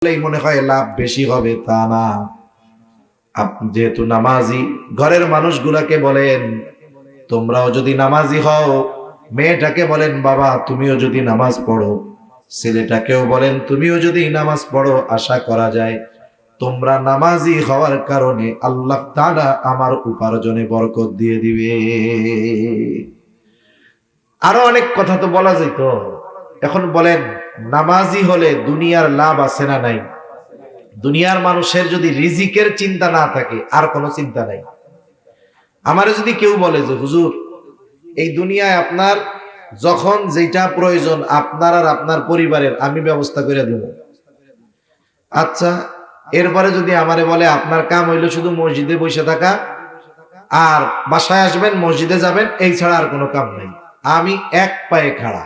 মনে হয় লাভ বেশি হবে, তা না। আপনি যেহেতু নামাজি, ঘরের মানুষগুলাকে বলেন তোমরাও যদি নামাজি হও, মেয়েটাকে বলেন বাবা তুমিও যদি নামাজ পড়ো, ছেলেটাকেও বলেন তুমিও যদি নামাজ পড়ো, আশা করা যায় তোমরা নামাজি হওয়ার কারণে আল্লাহ তাআলা আমার উপার্জনে বরকত দিয়ে দিবে। আরো অনেক কথা তো বলা যেত। এখন বলেন নামাজি হলে দুনিয়ার লাভ আছে না নাই? দুনিয়ার মানুষের যদি রিজিকের চিন্তা না থাকে, আর কোনো চিন্তা নাই। আমারে যদি কেউ বলে যে হুজুর এই দুনিয়ায় আপনার যখন যেটা প্রয়োজন আপনার আর আপনার পরিবারের আমি ব্যবস্থা করে দেব, আচ্ছা এরপরে যদি আমারে বলে আপনার কাম হইলো শুধু মসজিদে বসে থাকা আর বাসায় আসবেন মসজিদে যাবেন, এই ছাড়া আর কোনো কাম নাই, আমি এক পায়ে খাড়া।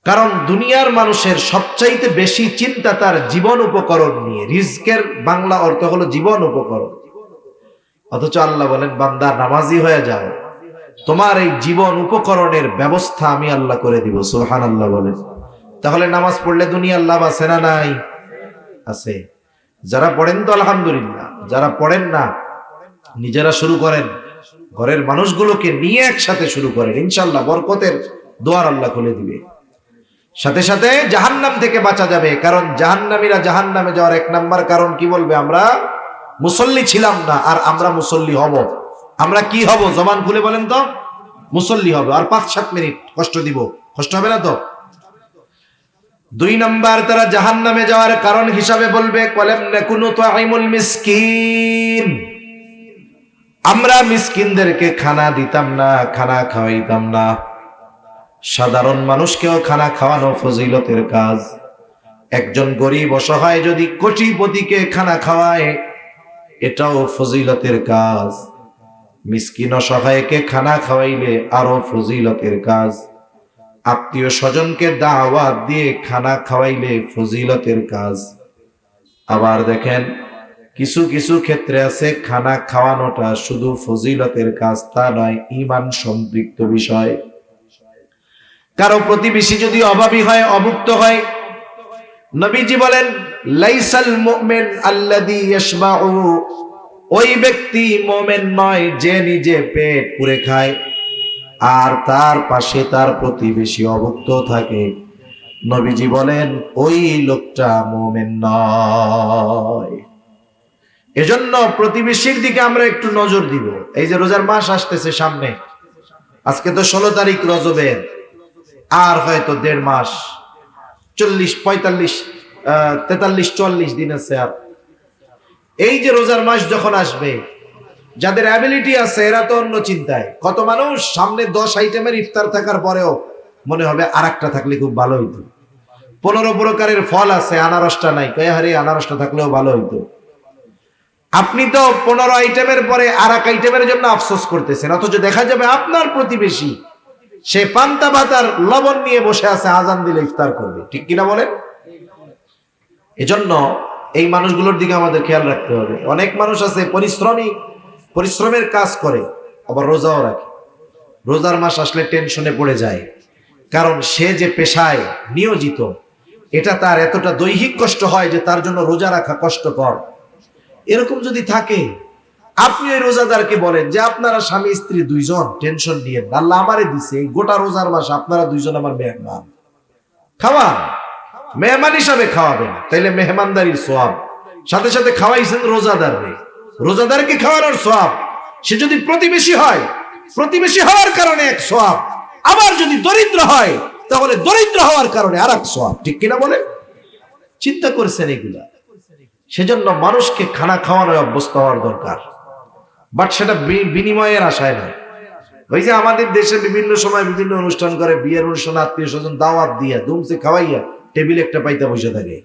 কারণ দুনিয়ার মানুষের সবচাইতে বেশি চিন্তা তার জীবন উপকরণ নিয়ে। রিজকের বাংলা অর্থ হলো জীবন উপকরণ। অথচ আল্লাহ বলেন বান্দা নামাজি হয়ে যাও, তোমার এই জীবন উপকরণের ব্যবস্থা আমি আল্লাহ করে দিব। সুবহানাল্লাহ বলেন। তাহলে নামাজ পড়লে দুনিয়ার লাভ আছে না নাই? আছে। যারা পড়েন তো আলহামদুলিল্লাহ, যারা পড়েন না নিজেরা শুরু করেন, ঘরের মানুষগুলোকে নিয়ে একসাথে শুরু করেন, ইনশাআল্লাহ বরকতের দুয়ার আল্লাহ খুলে দিবে। সাথে সাথে জাহান্নাম থেকে বাঁচা যাবে। কারণ জাহান্নামীরা জাহান্নামে যাওয়ার এক নাম্বার কারণ কি বলবে? আমরা মুসল্লি ছিলাম না, আর আমরা মুসল্লি হব। আমরা কি হব? জবান খুলে বলেন তো। মুসল্লি হবে। আর 5-7 মিনিট কষ্ট দিব, কষ্ট হবে না তো? 2 নাম্বার তারা জাহান্নামে যাওয়ার কারণ হিসাবে বলবে কলাম নাকুনু তুআইমুল মিসকিন, আমরা মিসকিনদেরকে খানা দিতাম না, খানা খাওয়াইতাম না। সাধারণ মানুষকেও খানা খাওয়ানো ফজিলতের কাজ। একজন গরিব অসহায় যদি কোটিপতিকে খানা খাওয়ায়, এটাও ফজিলতের কাজ। মিসকিন অসহায়কে খানা খাওয়াইলে আরো ফজিলতের কাজ। আত্মীয় স্বজনকে দাওয়াত দিয়ে খানা খাওয়াইলে ফজিলতের কাজ। আবার দেখেন কিছু কিছু ক্ষেত্রে আছে খানা খাওয়ানোটা শুধু ফজিলতের কাজ তা নয়, ঈমান সম্পৃক্ত বিষয়। কারো প্রতিবেশী যদি অভাবী হয়, অভুক্ত হয়, নবীজি বলেন লাইসাল মুমিন আল্লাযী ইয়াশবাউ, ওই ব্যক্তি মুমিন নয় যে নিজে পেট পুরে খায় আর তার পাশে তার প্রতিবেশী অভুক্ত থাকে। নবীজি বলেন ওই লোকটা মুমিন নয়। এজন্য প্রতিবেশীর দিকে আমরা একটু নজর দিব। এই যে রোজার মাস আসতেছে সামনে, আজকে তো 16 তারিখ রজবের, আর হয়তো 1.5 মাস, 40, 45, 43, 44 দিন আছে। আর এই যে রোজার মাস যখন আসবে, যাদের অ্যাবিলিটি আছে এরা তো অন্য চিন্তায়। কত মানুষ সামনে 10 আইটেমের ইফতার থাকার পরেও মনে হবে আর একটা থাকলে খুব ভালো হইতো। 15 প্রকারের ফল আছে, আনারসটা নাই, কয়ে হারে আনারসটা থাকলেও ভালো হইতো। আপনি তো 15 আইটেমের পরে আর এক আইটেমের জন্য আফসোস করতেছেন, অথচ দেখা যাবে আপনার প্রতিবেশী সে পান্তা ভাতার লবণ নিয়ে বসে আছে, আজান দিলে ইফতার করবে। ঠিক কিনা বলেন? এজন্য এই মানুষগুলোর দিকে আমাদের খেয়াল রাখতে হবে। অনেক মানুষ আছে পরিশ্রমের কাজ করে, আবার রোজাও রাখে। রোজার মাস আসলে টেনশনে পড়ে যায়, কারণ সে যে পেশায় নিয়োজিত এটা তার এতটা দৈহিক কষ্ট হয় যে তার জন্য রোজা রাখা কষ্টকর। এরকম যদি থাকে, আপনি ওই রোজাদারকে বলেন যে আপনারা স্বামী স্ত্রী 2 জন টেনশন নিয়ে, আল্লাহ আমারে দিছে এই গোটা রোজার মাস, আপনারা 2 জন আমার মেহমান, খাওয়ান, মেহমান হিসাবে খাওয়াবেন, তাইলে মেহমানদারির সওয়াব। সাথে সাথে খাওয়াইছেন রোজাদারকে খাওয়ানোর সওয়াব। সে যদি প্রতিবেশী হয়, প্রতিবেশী হওয়ার কারণে এক সওয়াব, আবার যদি দরিদ্র হয় তাহলে দরিদ্র হওয়ার কারণে আর এক সওয়াব। ঠিক কিনা বলে? চিন্তা করছেন এগুলা? সেজন্য মানুষকে খানা খাওয়ানোর অভ্যস্ত হওয়ার দরকার, বাট সেটা বিনিময়ের আশায় নয়। ওই যে আমাদের দেশে বিভিন্ন সময় বিভিন্ন অনুষ্ঠান করে, বিয়ের অনুষ্ঠান, আত্মীয় স্বজন দাওয়াত দিয়া দুমসে খাওয়াইয়া টেবিল একটা পাইতে বসে থাকে,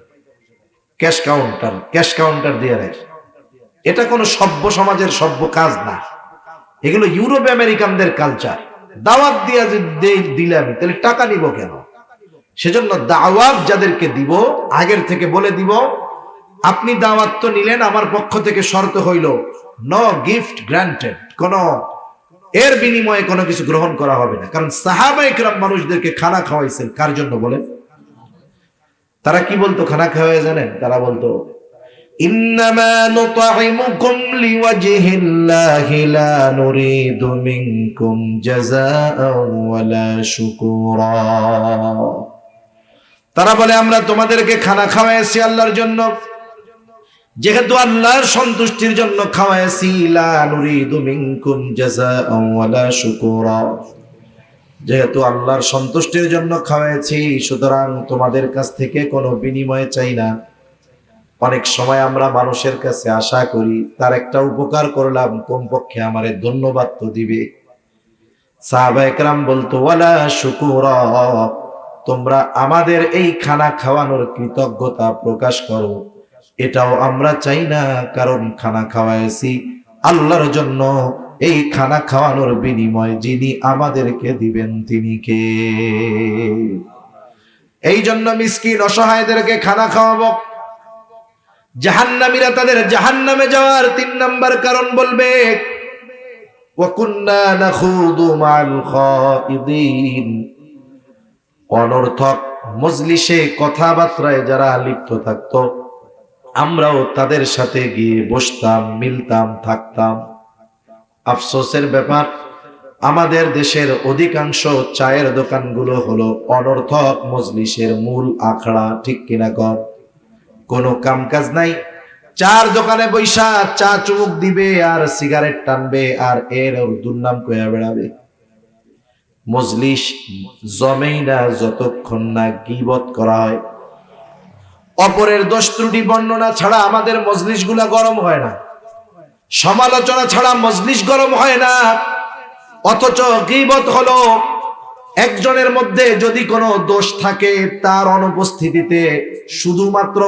ক্যাশ কাউন্টার দিয়ে রাখে। এটা কোনো সভ্য সমাজের সভ্য কাজ না। এগুলো ইউরোপ আমেরিকানদের কালচার। দাওয়াত দিয়া দিলে আমি তাহলে টাকা নিব কেন? সেজন্য দাওয়াত যাদেরকে দিব আগের থেকে বলে দিব, আপনি দাওয়াত তো নিলেন, আমার পক্ষ থেকে শর্ত হইল নো গিফট গ্রান্টেড, কোন এর বিনিময়ে কোনো কিছু গ্রহণ করা হবে না। কারণ সাহাবায়ে কেরাম মানুষদেরকে খানা খাওয়াইছেন কার জন্য বলেন? তারা কি বলতো খানা খাওয়ায় জানেন? তারা বলতো ইন্নামা নুতঈমুকুম লিওয়াজহিল্লাহি লা নুরিদু মিনকুম জাযাআন ওয়ালা শুকুরা। তারা বলে আমরা তোমাদেরকে খানা খাওয়াইছি আল্লাহর জন্য, যেহেতু আল্লাহর সন্তুষ্টির জন্য খাওয়াইছি, লা নুরিদু মিনকুম জাযাআন ওয়ালা শুকুরা, যেহেতু আল্লাহর সন্তুষ্টির জন্য খাওয়াইছি সুতরাং তোমাদের কাছ থেকে কোনো বিনিময় চাই না। অনেক সময় আমরা মানুষের কাছে আশা করি তার একটা উপকার করলাম, কমপক্ষে আমারে ধন্যবাদ তো দিবে। সাহাবায়ে কেরাম বলতো ওয়ালা শুকুরা, তোমরা আমাদের এই খানা খাওয়ানোর কৃতজ্ঞতা প্রকাশ করো, এটাও আমরা চাই না, কারণ খানা খাওয়াইছি আল্লাহর জন্য। এই খানা খাওয়ানোর বিনিময় যিনি আমাদেরকে দিবেন তিনি কে? এই জন্য মিসকিন অসহায়দেরকে খানা খাওয়াবো। জাহান্নামীরা তাদের জাহান্নামে যাওয়ার 3 নাম্বার কারণ বলবে ওয়া কুন্না নাখুদু মা'আল খাইদিন, অনর্থক মজলিসে কথাবার্তায় যারা লিপ্ত থাকতো আমরাও তাদের সাথে গিয়ে বসতাম, মিলতাম, থাকতাম। আফসোসের ব্যাপার, আমাদের দেশের অধিকাংশ চায়ের দোকানগুলো হলো অনর্থক মজলিসের মূল আখড়া। ঠিক কিনা কর? কোনো কাম কাজ নাই, চার দোকানে বৈশা চা চুমুক দিবে আর সিগারেট টানবে আর এর ওর দুর্নাম কইয়া বেড়াবে। মজলিস জমেই না যতক্ষণ না গীবত করা হয়। অপরের দোষ ত্রুটি বর্ণনা ছাড়া আমাদের মজলিসগুলা গরম হয় না, সমালোচনা ছাড়া মজলিস গরম হয় না। অথচ গীবত হলো একজনের মধ্যে যদি কোনো দোষ থাকে তার অনুপস্থিতিতে শুধুমাত্র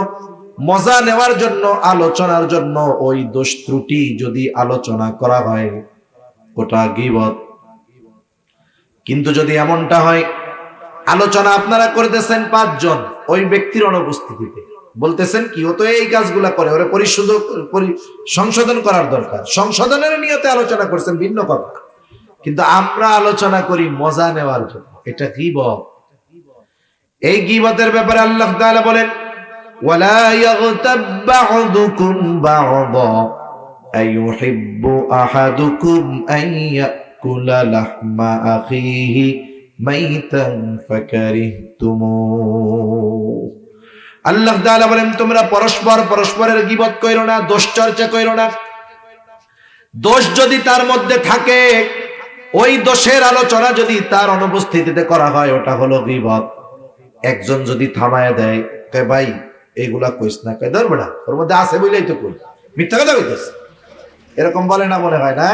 মজা নেওয়ার জন্য, আলোচনার জন্য ওই দোষ ত্রুটি যদি আলোচনা করা হয় ওটা গীবত। কিন্তু যদি এমনটা হয় আলোচনা আপনারা করতেছেন 5 জন, ওই ব্যক্তির অনুপস্থিতিতে বলতেছেন কি ও তো এই কাজগুলা করে, ওরে সংশোধন করার দরকার, সংশোধনের নিয়তে আলোচনা করছেন ভিন্ন কথা, কিন্তু আমরা আলোচনা করি মজা নেওয়ার জন্য, এটা গীবত। এই গীবতের ব্যাপারে আল্লাহ তাআলা বলেন ওয়ালা ইয়াগতাব বা'দুকুম বা'দা আইয়ুহিব্বু আহাদুকুম আন ইয়াকুলা লাহমা আখিহি মাইতান ফাকারিহতুমুহ। আল্লাহ তাআলা বলেন তোমরা পরস্পরের গীবত কইরো না, দোষ চর্চা কইরো না। দোষ যদি তার মধ্যে থাকে, ওই দোষের আলোচনা যদি তার অনুপস্থিতিতে করা হয় ওটা হলো গীবত। একজন যদি থামায় দেয়, কয় ভাই এগুলা কইস না, কয় ধর বেটা ওর মধ্যে আছে বলেই তো কই, মিথ্যা কথা কইতেছে, এরকম বলে না মনে হয় না?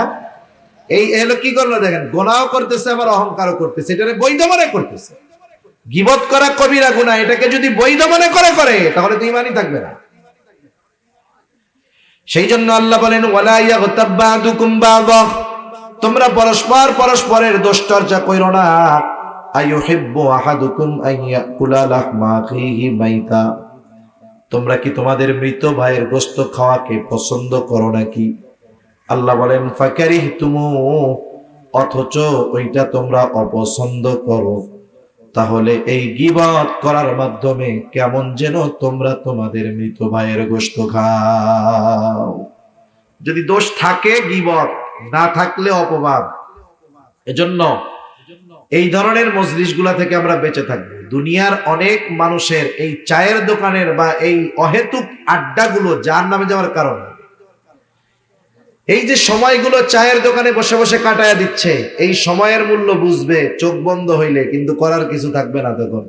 এই এলো কি করলো দেখেন, গুনাহও করতেছে আবার অহংকারও করতেছে, এটারে বৈধ মনে করতেছে। গীবত করা কবিরা গুনাহ, এটাকে যদি বৈধ মনে করে তাহলে তো ঈমানই থাকবে না। সেই জন্য আল্লাহ বলেন ওয়ালা ইয়াগতাব বা'দুকুম বা'দা, তোমরা পরস্পরের দোষ চর্চা কইরো না। আইয়ুহিব্বু আহাদুকুম আন ইয়াকুলা লাহমা আখিহি মাইতা, তোমরা কি তোমাদের মৃত ভাইয়ের গোশত খাওয়াকে পছন্দ করো নাকি? আল্লাহ বলেন ফাকারিহতুমুহ, অথচ ওইটা তোমরা অপছন্দ করো। তাহলে এই গীবত করার মাধ্যমে কেমন যেন তোমরা তোমাদের মৃত ভাইয়ের গোশত খাও। যদি দোষ থাকে গীবত, না থাকলে অপবাদ। এজন্য এই ধরনের মজলিসগুলা থেকে আমরা বেঁচে থাকবো। দুনিয়ার অনেক মানুষের এই চায়ের দোকানের বা এই অহেতুক আড্ডাগুলো জাহান্নামে যাওয়ার কারণ। এই যে সময়গুলো চায়ের দোকানে বসে বসে কাটায়া দিচ্ছে, এই সময়ের মূল্য বুঝবে চোখ বন্ধ হইলে, কিন্তু করার কিছু থাকবে না তখন।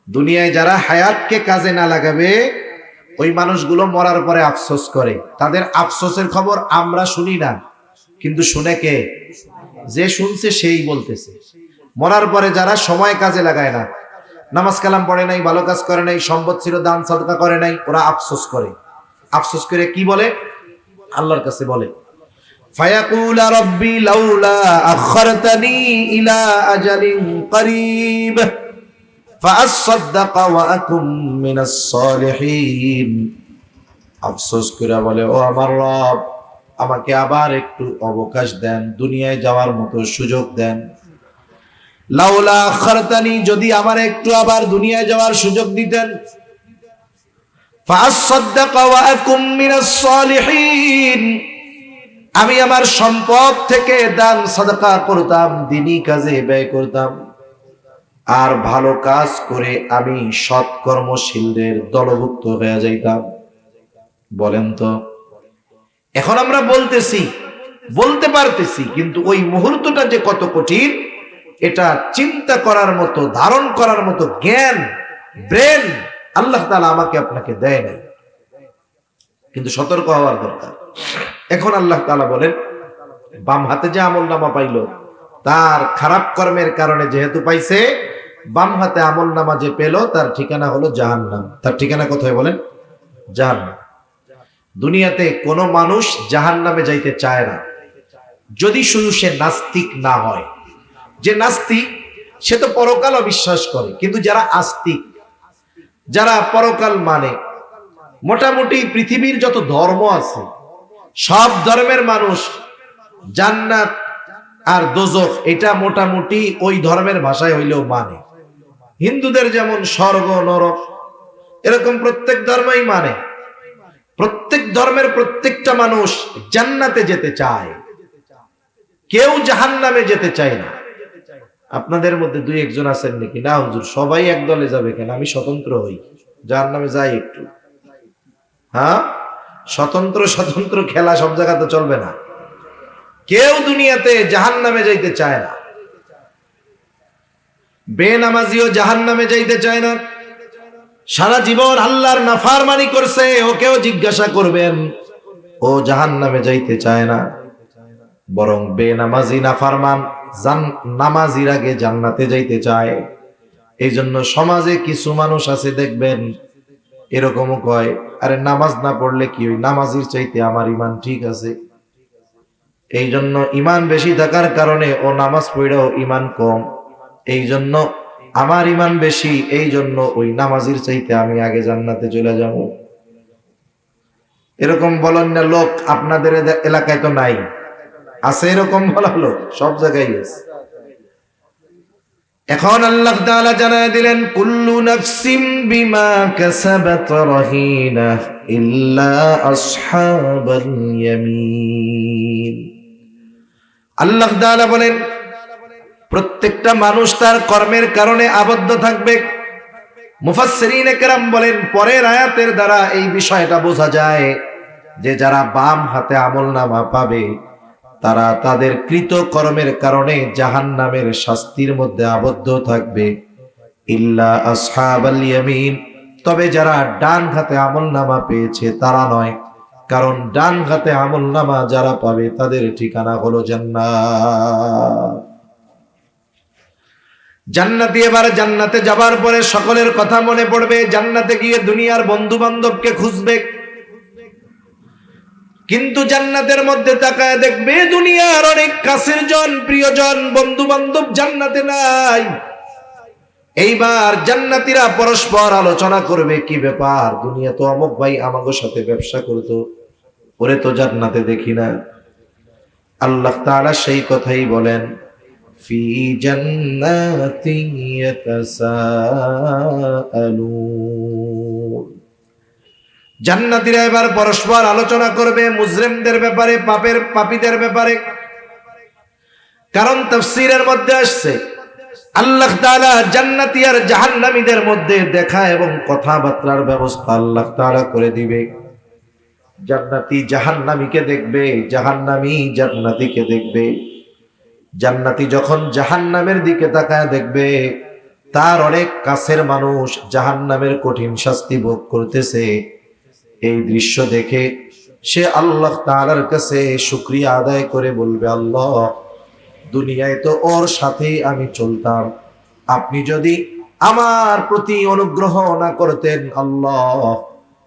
দুনিয়ায় যারা হায়াতকে কাজে না লাগাবে ওই মানুষগুলো মরার পরে আফসোস করে। তাদের আফসোসের খবর আমরা শুনি না, কিন্তু শুনে কে? যে শুনছে সেই বলতেছে। মরার পরে যারা সময় কাজে লাগায় না, নামাজ কালাম পড়ে নাই, ভালো কাজ করে নাই, সম্পদ ছিল দান সাদকা করে নাই, ওরা আফসোস করে। আফসোস করে কি বলে? আল্লাহর কাছে বলে ফায়াকুল রাব্বি লাউলা আখরতানি ইলা আজালিন করিব ফাআসাদদাকা ওয়া আকুম মিনাস সালিহিন। আফসোস করে বলে ও আমার রব, আমাকে আবার একটু অবকাশ দেন, দুনিয়ায় যাওয়ার মতো সুযোগ দেন। লাউলা আখারতানি, যদি আমার একটু আবার দুনিয়ায় যাওয়ার সুযোগ দিতেন, ফাআসাদদাকা ওয়া আকুম মিনাস সালিহিন, আমি আমার সম্পদ থেকে দান সাদাকা করতাম, দ্বীনি কাজে ব্যয় করতাম, আর ভালো কাজ করে আমি সৎকর্মশীলদের দলভুক্ত হয়ে যাইতাম। বলেন তো, এখন আমরা বলতে পারতেছি, কিন্তু ওই মুহূর্তটা যে কত কঠিন এটা চিন্তা করার মতো, ধারণ করার মতো জ্ঞান, ব্রেন আল্লাহ তাআলা আমাকে আপনাকে দেয় নাই। কিন্তু সতর্ক হওয়ার দরকার। এখন আল্লাহ তাআলা বলেন, বাম হাতে যে আমলনামা পাইল, তার খারাপ কর্মের কারণে যেহেতু পাইছে, বাম হাতে আমলনামা যে পেল তার ঠিকানা হলো জাহান্নাম। তার ঠিকানা কোথায় বলেন? জাহান্নাম। দুনিয়াতে কোনো মানুষ জাহান্নামে যাইতে চায় না, যদি শুধু সে নাস্তিক না হয়। যে নাস্তিক সে তো পরকাল অবিশ্বাস করে, কিন্তু যারা আস্তিক, যারা পরকাল মানে, মোটামুটি পৃথিবীর যত ধর্ম আছে সব ধর্মের মানুষ জান্নাত আর দোজখ এটা মোটামুটি ওই ধর্মের ভাষায় হইলেও মানে। হিন্দুদের যেমন স্বর্গ নরক, এরকম প্রত্যেক ধর্মই মানে। প্রত্যেক ধর্মের প্রত্যেকটা মানুষ জান্নাতে যেতে চায়, কেউ জাহান্নামে যেতে চায় না। আপনাদের মধ্যে দুই একজন আছেন নাকি, না হুজুর সবাই এক দলে যাবে কেন, আমি স্বতন্ত্র হই, জাহান্নামে যাই একটু। হ্যাঁ, স্বতন্ত্র খেলা সব জায়গাতে চলবে না। কেউ দুনিয়াতে জাহান্নামে যাইতে চায় না। বেনামাজিও জাহান্নামে যাইতে চায় না। সারা জীবন আল্লাহর নাফরমানি করছে, ওকেও জিজ্ঞাসা করবেন, ও জাহান্নামে যাইতে চায় না। বরং বেনামাজি নাফরমান নামাজির আগে জান্নাতে যাইতে চায়। এই জন্য সমাজে কিছু মানুষ আছে দেখবেন এরকমও কয়, আরে নামাজ না পড়লে কি ওই নামাজির চাইতে আমার ইমান ঠিক আছে। এই জন্য ইমান বেশি থাকার কারণে ও নামাজ পড়েও ইমান কম, এই জন্য আমার ইমান বেশি, এই জন্য ওই নামাজির চাইতে আমি আগে জান্নাতে চলে যাব। এরকম বলেন না লোক? আপনাদের এলাকায় তো নাই, আছে এরকম বলা লোক? সব জায়গায় আছে। এখন আল্লাহ তাআলা জানায় দিলেন, কুল্লু নাফসিম বিমা কাসাবাত রাহিনা ইল্লা আসহাবাল ইয়ামিন। আল্লাহ তাআলা বলেন, প্রত্যেকটা মানুষ তার কর্মের কারণে আবদ্ধ থাকবে। মুফাসসিরিনে কেরাম বলেন, পরের আয়াতের দ্বারা এই বিষয়টা বোঝা যায় যে যারা বাম হাতে আমলনামা পাবে তারা তাদের কৃত কর্মের কারণে জাহান্নামের শাস্তির মধ্যে আবদ্ধ থাকবে। ইল্লা আসহাবাল ইয়ামিন, তবে যারা ডান হাতে আমলনামা পেয়েছে তারা নয়, কারণ ডান হাতে আমলনামা যারা পাবে তাদের ঠিকানা হলো জান্নাত। জান্নাতি এবার জান্নাতে যাবার পরে সকলের কথা মনে পড়বে, জান্নাতে গিয়ে দুনিয়ার বন্ধু বান্ধবকে খুঁজবে, কিন্তু জান্নাতের মধ্যে তাকায় দেখবে দুনিয়ার অনেক কাছের জন, প্রিয়জন, বন্ধু বান্ধব জান্নাতে নাই। এইবার জান্নাতীরা পরস্পর আলোচনা করবে, কি ব্যাপার, দুনিয়া তো অমুক ভাই আমাগো সাথে ব্যবসা করতো, ওরে তো জান্নাতে দেখি না। আল্লাহ তাআলা সেই কথাই বলেন, ফি জান্নাতিন ইয়াতাসাআলুন। জান্নাতীরা এবার পরস্পর আলোচনা করবে মুজরিমদের ব্যাপারে, পাপীদের ব্যাপারে। কারণ তাফসীরের মধ্যে আসছে আল্লাহ তাআলা জান্নাতী আর জাহান্নামীদের মধ্যে দেখা এবং কথাবার্তার ব্যবস্থা আল্লাহ তাআলা করে দিবে। জান্নাতী জাহান্নামীকে দেখবে, জাহান্নামী জান্নাতীকে দেখবে। জান্নাতী যখন জাহান্নামের দিকে তাকায় দেখবে তার অনেক কাছের মানুষ জাহান্নামের কঠিন শাস্তি ভোগ করতেছে। এই দৃশ্য দেখে সে আল্লাহ তাআলার কাছে শুকরিয়া আদায় করে বলবে, আল্লাহ, দুনিয়ায় তো ওর সাথেই আমি চলতাম, আপনি যদি আমার প্রতি অনুগ্রহ না করতেন আল্লাহ,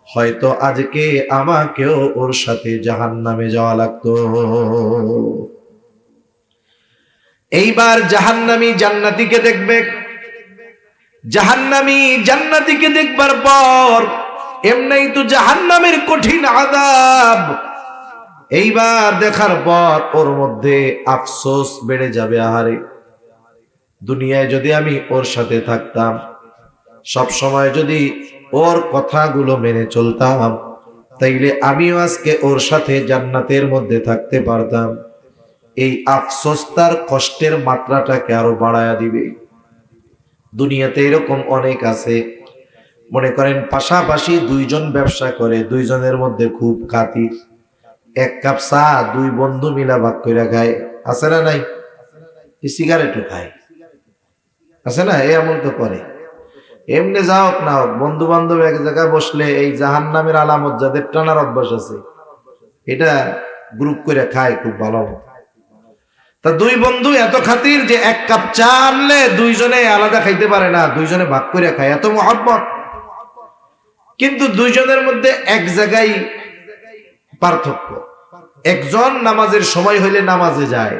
হয়তো আজকে আমাকেও ওর সাথে জাহান্নামে যাওয়া লাগতো। এইবার জাহান্নামী জান্নাতীকে দেখবে। জাহান্নামী জান্নাতীকে দেখবার পর এমনি তো জাহান্নামের কঠিন আযাব, এইবার দেখার পর ওর মধ্যে আফসোস বেড়ে যাবে। আহারে, দুনিয়ায় যদি আমি ওর সাথে থাকতাম, সব সময় যদি ওর কথাগুলো মেনে চলতাম, তাইলে আমিও আজকে ওর সাথে জান্নাতের মধ্যে থাকতে পারতাম। এই আফসোস তার কষ্টের মাত্রাটাকে আরো বাড়ায়া দিবে। দুনিয়াতে এরকম অনেক আছে, মনে করেন পাশাপাশি দুইজন ব্যবসা করে, দুইজনের মধ্যে খুব খাতির, এক কাপ চা দুই বন্ধু মিলা ভাগ করে খায়, আছে না নাই? সিগারেটও খায়, আছে না? এমন তো করে। এমনি যাও না, বন্ধু বান্ধব এক জায়গায় বসলে এই জাহান্নামের আলামত যাদের টানার অভ্যাস আছে, এটা গ্রুপ করে খায় খুব ভালো। তা দুই বন্ধু এত খাতির যে এক কাপ চা আনলে দুইজনে আলাদা খাইতে পারে না, দুইজনে ভাগ করে খায়, এত মহব্বত। কিন্তু দুইজনের মধ্যে এক জায়গায় পার্থক্য, একজন নামাজের সময় হইলে নামাজে যায়,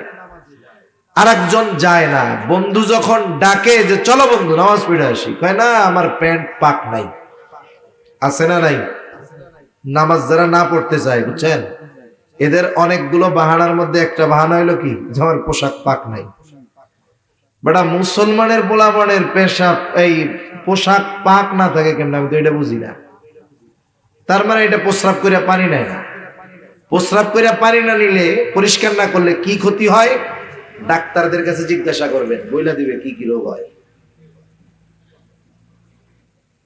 আর একজন যায় না। বন্ধু যখন ডাকে যে চলো বন্ধু নামাজ পড়ে আসি, কয় না আমার প্যান্ট পাক নাই, আছে না নাই? নামাজ যারা না পড়তে চায়, বুঝছেন, এদের অনেকগুলো বাহানার মধ্যে একটা বাহানা হইলো কি, যে আমার পোশাক পাক নাই। বেটা মুসলমানের পোলাপানের পেশাব এই পোশাক পাক না থাকে কেমন, আমি তো এটা বুঝি না। তার মানে এটা প্রস্রাব করে পানি নেয় না, প্রস্রাব করে পানি না নিলে, পরিষ্কার না করলে কি ক্ষতি হয় ডাক্তারদের কাছে জিজ্ঞাসা করবেন, বইলা দিবে কি কি রোগ হয়।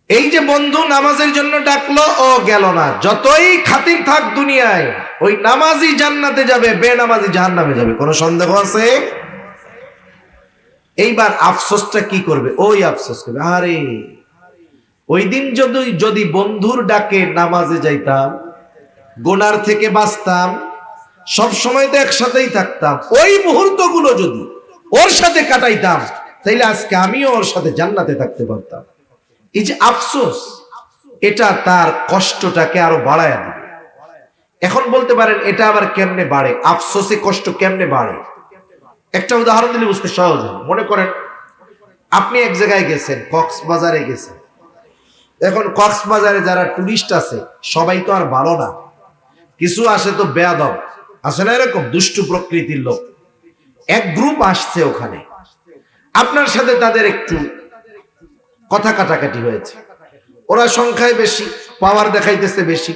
এই যে বন্ধু নামাজের জন্য ডাকলো, ও গেল না, যতই খাতির থাক দুনিয়ায়, ওই নামাজি জান্নাতে যাবে, বেনামাজি জাহান্নামে যাবে, কোনো সন্দেহ আছে? এইবার আফসোসটা কি করবে? ওই আফসোস করবে, আরে ওই দিন যদি বন্ধুর ডাকে নামাজে যাইতাম, গুনার থেকে বাঁচতাম, সব সময় তো একসাথেই থাকতাম, ওই মুহূর্তগুলো যদি ওর সাথে কাটাইতাম, তাইলে আজকে আমিও ওর সাথে জান্নাতে থাকতে পারতাম। এই যে আফসোস, এটা তার কষ্টটাকে আরো বাড়ায় দিবে। এখন বলতে পারেন এটা আবার কেমনে বাড়ে, আফসোসে কষ্ট কেমনে বাড়ে? একটা উদাহরণ দিলে বুঝতে সহজ হয়। মনে করেন আপনি এক জায়গায় গেছেন, কক্সবাজারে গেছেন। এখন কক্সবাজারে যারা টুরিস্ট আছে সবাই তো আর ভালো না, কিছু আসে তো বেয়াদব, আছে না এরকম দুষ্টু প্রকৃতির লোক। এক গ্রুপ আসছে ওখানে, আপনার সাথে তাদের একটু কথা কাটাকাটি হয়েছে, ওরা সংখ্যায় বেশি, পাওয়ার দেখাইতেছে বেশি।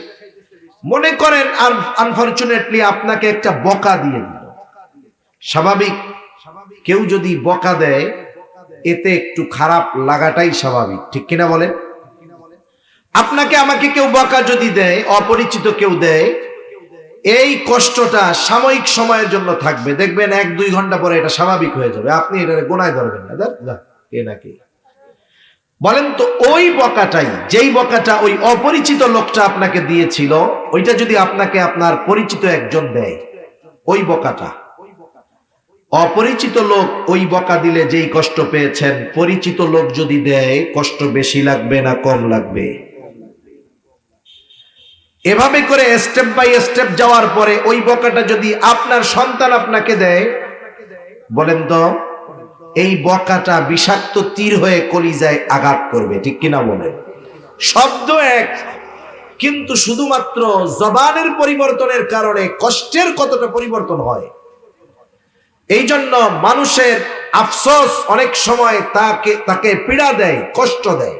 মনে করেন আর আনফরচুনেটলি আপনাকে একটা বকা দিয়ে দিল। স্বাভাবিক, কেউ যদি বকা দেয় এতে একটু খারাপ লাগাটাই স্বাভাবিক, ঠিক কিনা বলেন? আপনাকে আমাকে কেউ বকা যদি দেয়, অপরিচিত কেউ দেয়, এই কষ্টটা সাময়িক সময়ের জন্য থাকবে, দেখবেন 1-2 ঘন্টা পরে এটা স্বাভাবিক হয়ে যাবে, আপনি এটা গোনায় ধরবেন না। কে নাকি বলেন তো, ওই বকাটাই, যেই বকাটা ওই অপরিচিত লোকটা আপনাকে দিয়েছিল, ওইটা যদি আপনাকে আপনার পরিচিত একজন দেয়, ওই বকাটা, অপরিচিত লোক ওই বকা দিলে যেই কষ্ট পেয়েছেন, পরিচিত লোক যদি দেয় কষ্ট বেশি লাগবে না কম লাগবে? এভাবে করে স্টেপ বাই স্টেপ যাওয়ার পরে ওই বকাটা যদি আপনার সন্তান আপনাকে দেয়, বলেন তো এই বকাটা বিষাক্ত তীর হয়ে কলিজায় আঘাত করবে, ঠিক কিনা বলেন? শব্দ এক, কিন্তু শুধুমাত্র জবানের পরিবর্তনের কারণে কষ্টের কতটা পরিবর্তন হয়। এই জন্য মানুষের আফসোস অনেক সময় তাকে পীড়া দেয়, কষ্ট দেয়।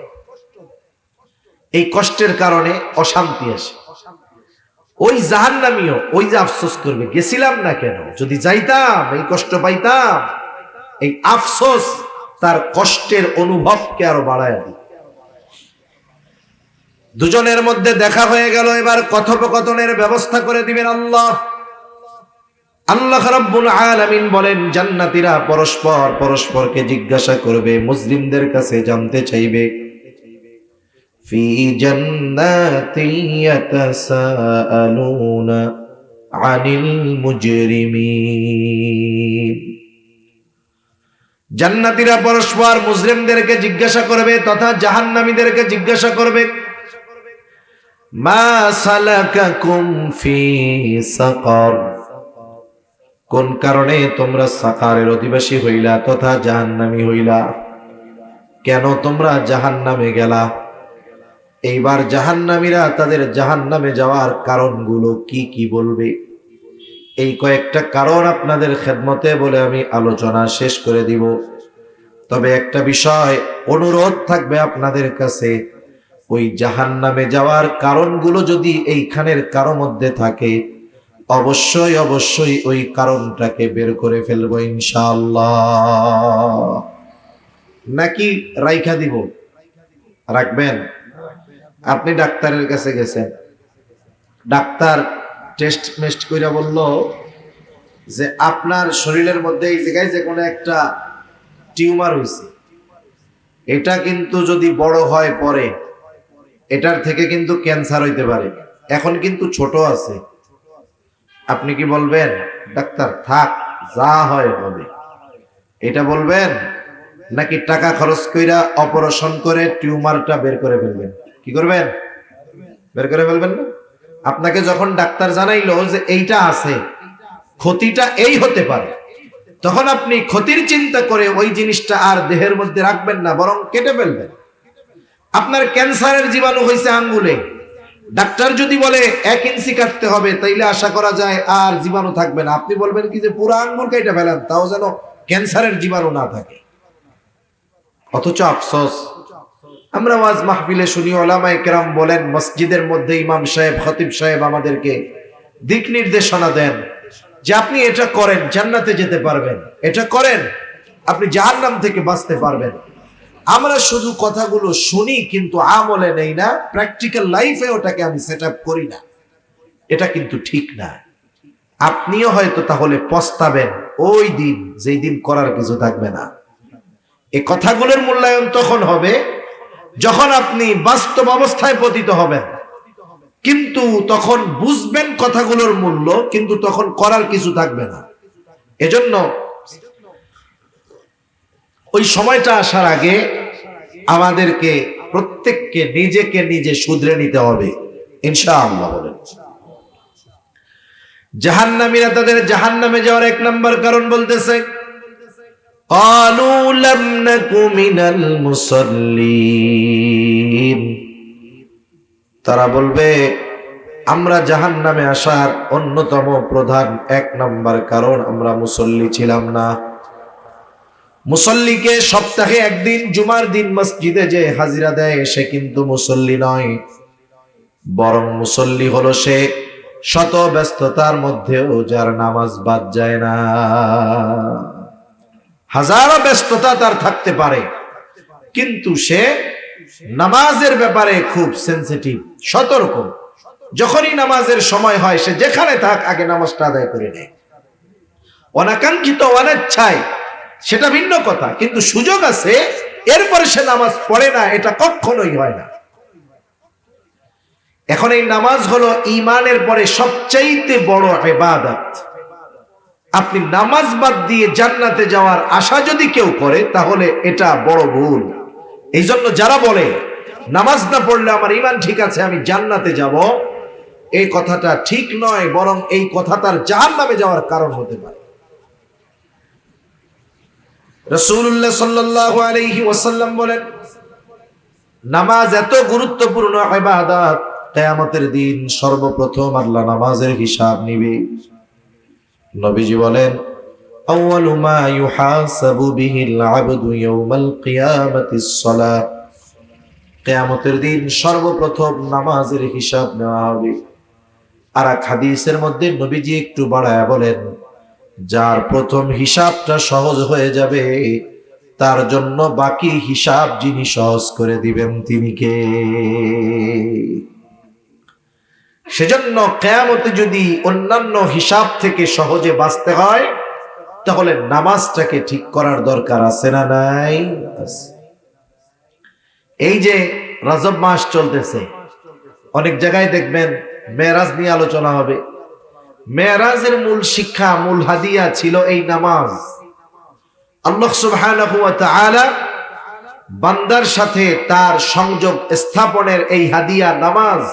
এই কষ্টের কারণে অশান্তি আসে। ওই জাহান্নামীও ওই যে আফসোস করবে, গেছিলাম না কেন, যদি যাইতাম এই কষ্ট পাইতাম। এই আফসোস তার কষ্টের অনুভবকে আরো বাড়ায় দিবে। দুজনের মধ্যে দেখা হয়ে গেল, এবার কথোপকথনের ব্যবস্থা করে দিবেন আল্লাহ। আল্লাহ রাব্বুল আলামিন বলেন, জান্নাতীরা পরস্পরকে জিজ্ঞাসা করবে, মুসলিমদের কাছে জানতে চাইবে, ফি জান্নাতি ইয়াতাসাআলুনা আনিল মুজরিমিন। জান্নাতীরা পরস্পর মুজরিমদেরকে জিজ্ঞাসা করবে তথা জাহান্নামীদেরকে জিজ্ঞাসা করবে, মা সালাকাকুম ফি সাকার, কোন কারণে তোমরা সাকারের অধিবাসী হইলা তথা জাহান্নামী হইলা, কেন তোমরা জাহান্নামে গেলা? এইবার জাহান্নামীরা তাদের জাহান্নামে যাওয়ার কারণগুলো কি কি বলবে। এই কয়েকটা কারণ আপনাদের খেদমতে বলে আমি আলোচনা শেষ করে দিব। তবে একটা বিষয় অনুরোধ থাকবে আপনাদের কাছে, ওই জাহান্নামে যাওয়ার কারণগুলো যদি এইখানের কারো মধ্যে থাকে, অবশ্যই অবশ্যই ওই কারণটাকে বের করে ফেলবো ইনশাআল্লাহ। নাকি রাইখা দিব? রাখবেন? আপনি ডাক্তারের কাছে গেছেন, ডাক্তার টেস্ট মেস্ট কইরা বলল যে আপনার শরীরের মধ্যে এই জায়গায় যে কোনো একটা টিউমার হয়েছে, এটা কিন্তু যদি বড় হয় পরে এটার থেকে কিন্তু ক্যান্সার হইতে পারে, এখন কিন্তু ছোট আছে। আপনি কি বলবেন ডাক্তার থাক যা হয় হবে, এটা বলবেন? নাকি টাকা খরচ কইরা অপারেশন করে টিউমারটা বের করে ফেলবেন? কি করবেন? বের করে ফেলবেন না? আপনাকে যখন ডাক্তার জানাইলো যে এইটা আছে, ক্ষতিটা এই হতে পারে, তখন আপনি ক্ষতির চিন্তা করে ওই জিনিসটা আর দেহের মধ্যে রাখবেন না, বরং কেটে ফেলবেন। আপনার ক্যান্সারের জীবাণু হয়েছে আঙ্গুলে, ডাক্তার যদি বলে 1 ইঞ্চি কাটতে হবে, তাইলে আশা করা যায় আর জীবাণু থাকবে না। আপনি বলবেন কি যে পুরো আঙ্গুল কেটে ফেলেন, তাও যেন ক্যান্সারের জীবাণু না থাকে। অথচ আফসোস, আমরা ওয়াজ মাহফিলে শুনি ওলামায়ে কেরাম বলেন, মসজিদের মধ্যে ইমাম সাহেব খতিব সাহেব আমাদেরকে দিক নির্দেশনা দেন যে আপনি এটা করেন জান্নাতে যেতে পারবেন, এটা করেন আপনি জাহান্নাম থেকে বাঁচতে পারবেন। আমরা শুধু কথাগুলো শুনি কিন্তু আমলে নেই না, প্র্যাকটিক্যাল লাইফে ওটাকে আমি সেট আপ করি না। এটা কিন্তু ঠিক না। আপনিও হয়তো তাহলে পস্তাবেন ওই দিন, যেই দিন করার কিছু থাকবে না। এই কথাগুলোর মূল্যায়ন তখন হবে যখন আপনি বাস্তব অবস্থায় পতিত হবেন, কিন্তু তখন বুঝবেন কথাগুলোর মূল্য, কিন্তু তখন করার কিছু থাকবে না। এজন্য ওই সময়টা আসার আগে আমাদেরকে প্রত্যেককে নিজেকে নিজে শুধরে নিতে হবে ইনশাআল্লাহ। বলেন জাহান্নামীরা তাদের জাহান্নামে যাওয়ার 1 নম্বর কারণ বলতেছে, ক্বালু লাম নাকু মিনাল মুসাল্লিন। তারা বলবে আমরা জাহান্নামে আসার অন্যতম প্রধান 1 নম্বর কারণ আমরা মুসল্লি ছিলাম না। মুসল্লিকে সপ্তাহে 1 দিন জুমার দিন মসজিদে যে হাজিরা দেয় সে কিন্তু মুসল্লি নয়, বরং মুসল্লি হলো সে শত ব্যস্ততার মধ্যেও যার নামাজ বাদ যায় না। হাজারো ব্যস্ততা তার থাকতে পারে, কিন্তু সে নামাজের ব্যাপারে খুব সেনসিটিভ, সতর্ক। যখনই নামাজের সময় হয় সে যেখানে থাক আগে নামাজটা আদায় করে নেয়। অনাকাঙ্ক্ষিত অনিচ্ছায় সেটা ভিন্ন কথা, কিন্তু সুযোগ আছে এরপরে সে নামাজ পড়ে না, এটা কখনোই হয় না। এখন এই নামাজ হলো ঈমানের পরে সবচাইতে বড় ইবাদত। আপনি নামাজ বাদ দিয়ে জান্নাতে যাওয়ার আশা যদি কেউ করে তাহলে এটা বড় ভুল। এই জন্য যারা বলে নামাজ না পড়লে আমার ঈমান ঠিক আছে আমি জান্নাতে যাব, এই কথাটা ঠিক নয়, বরং এই কথা তার জাহান্নামে যাওয়ার কারণ হতে পারে। রাসূলুল্লাহ সাল্লাল্লাহু আলাইহি ওয়াসাল্লাম বলেন, নামাজ এত গুরুত্বপূর্ণ ইবাদত, কিয়ামতের দিন সর্বপ্রথম আল্লাহ নামাজের হিসাব নিবে। নবীজি বলেন, আউয়ালু মা ইউহাসাবু বিহিল আবদু ইয়াউমাল কিয়ামাতিস সালাত। কিয়ামতের দিন সর্বপ্রথম নামাজের হিসাব নেওয়া হবে। আর এক হাদিসের মধ্যে নবীজি একটু বাড়ায়া বলেন, যার প্রথম হিসাবটা সহজ হয়ে যাবে তার জন্য বাকি হিসাব যিনি সহজ করে দিবেন তিনি কে? সেজন্য কিয়ামতে যদি অন্যান্য হিসাব থেকে সহজে বাঁচতে হয় তাহলে নামাজটাকে ঠিক করার দরকার আছে না নাই? এই যে রজব মাস চলতেছে, অনেক জায়গায় দেখবেন মেরাজ নিয়ে আলোচনা হবে। মেরাজের মূল শিক্ষা, মূল হাদিয়া ছিল এই নামাজ। আল্লাহ সুবহানাহু ওয়া তাআলা বান্দার সাথে তার সংযোগ স্থাপনের এই হাদিয়া নামাজ,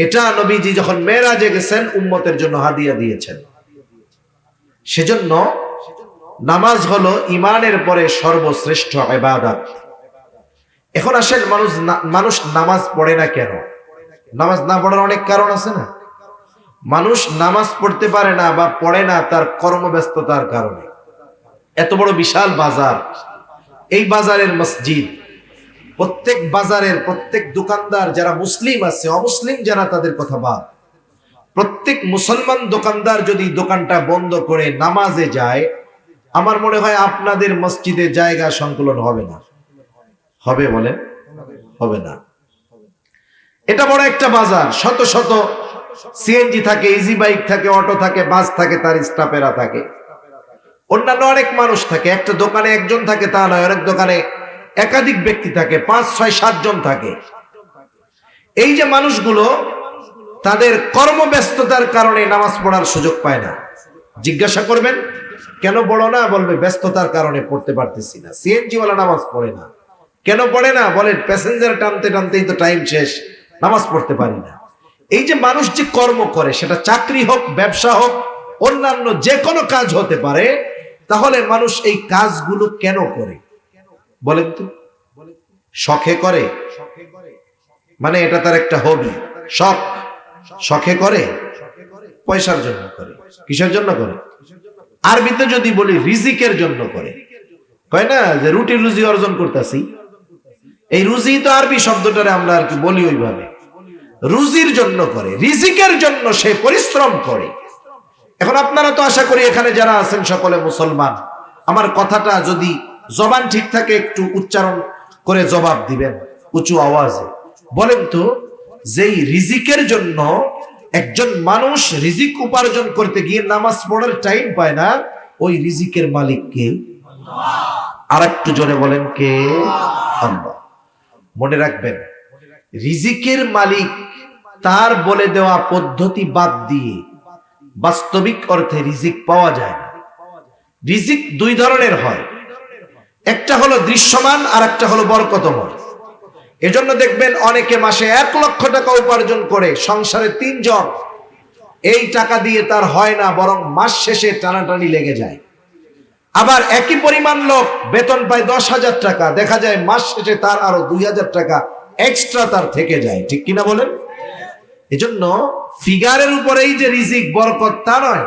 এটা নবীজি যখন মেরাজে গেছেন উম্মতের জন্য হাদিয়া দিয়েছেন। সেজন্য নামাজ হলো ঈমানের পরে সর্বশ্রেষ্ঠ ইবাদত। এখন আসেন মানুষ নামাজ পড়ে না কেন? নামাজ না পড়ার অনেক কারণ আছে না? মানুষ নামাজ পড়তে পারে না বা পড়ে না তার কর্মব্যস্ততার কারণে। এত বড় বিশাল বাজার, এই বাজারের মসজিদ, প্রত্যেক বাজারের প্রত্যেক দোকানদার যারা মুসলিম আছে, অমুসলিম যারা তাদের কথা বাদ, প্রত্যেক মুসলমান দোকানদার যদি দোকানটা বন্ধ করে নামাজে যায়, আমার মনে হয় আপনাদের মসজিদে জায়গা সংকুলন হবে না। হবে বলেন? হবে না। এটা বড় একটা বাজার, শত শত সিএনজি থাকে, ইজি বাইক থাকে, অটো থাকে, বাস থাকে, তার স্টাফেরা থাকে, অন্যান্য অনেক মানুষ থাকে। একটা দোকানে একজন থাকে তা নয়, অনেক দোকানে একাধিক ব্যক্তি থাকে, 5, 6, 7 জন থাকে। এই যে মানুষগুলো তাদের কর্মব্যস্ততার কারণে নামাজ পড়ার সুযোগ পায় না। জিজ্ঞাসা করবেন কেন পড়ো না, বলবে ব্যস্ততার কারণে পড়তে পারতেছি না। সিএনজি ওয়ালা নামাজ পড়ে না, কেন পড়ে না? বলে প্যাসেঞ্জার টানতে টানতেই তো টাইম শেষ, নামাজ পড়তে পারি না। এই যে মানুষ যে কর্ম করে, সেটা চাকরি হোক, ব্যবসা হোক, অন্যান্য যে কোনো কাজ হতে পারে, তাহলে মানুষ এই কাজগুলো কেন করে বলেন তো? শখে করে, মানে এটা তার একটা হবি, শখ। শখে করে, পয়সার জন্য করে। কিসের জন্য করে? আরবিতে যদি বলি রিজিকের জন্য করে। কয় না যে রুটি রুজি অর্জন করতেছি, এই রুজি তো আরবি শব্দটারে আমরা আর কি বলি ওইভাবে, রুজির জন্য করে, রিজিকের জন্য সে পরিশ্রম করে। এখন আপনারা তো আশা করি এখানে যারা আছেন সকলে মুসলমান, আমার কথাটা যদি জবান ঠিক থাকে একটু উচ্চারণ করে জবাব দিবেন উঁচু আওয়াজে। বলেন তো, যেই রিজিকের জন্য একজন মানুষ রিজিক উপার্জন করতে গিয়ে নামাজ পড়ার টাইম পায় না, ওই রিজিকের মালিক কে? আর একটু জোরে বলেন, কে? আল্লাহ। মনে রাখবেন, রিজিকের মালিক তার বলে দেওয়া পদ্ধতি বাদ দিয়ে বাস্তবিক অর্থে রিজিক পাওয়া যায় না। রিজিক দুই ধরনের হয়, একটা হলো দৃশ্যমান আর একটা হলো বরকতময়। এজন্য দেখবেন অনেকে মাসে 1 লক্ষ টাকা উপার্জন করে, সংসারে 3 জন, এই টাকা দিয়ে তার হয় না, বরং মাস শেষে টানাটানি লেগে যায়। আবার একই পরিমাণ লোক বেতন পায় 10,000 টাকা, দেখা যায় মাস শেষে তার আরো 2,000 টাকা এক্সট্রা তার থেকে যায়। ঠিক কিনা বলেন? এজন্য ফিগারের উপরেই যে রিজিক বরকত তা নয়,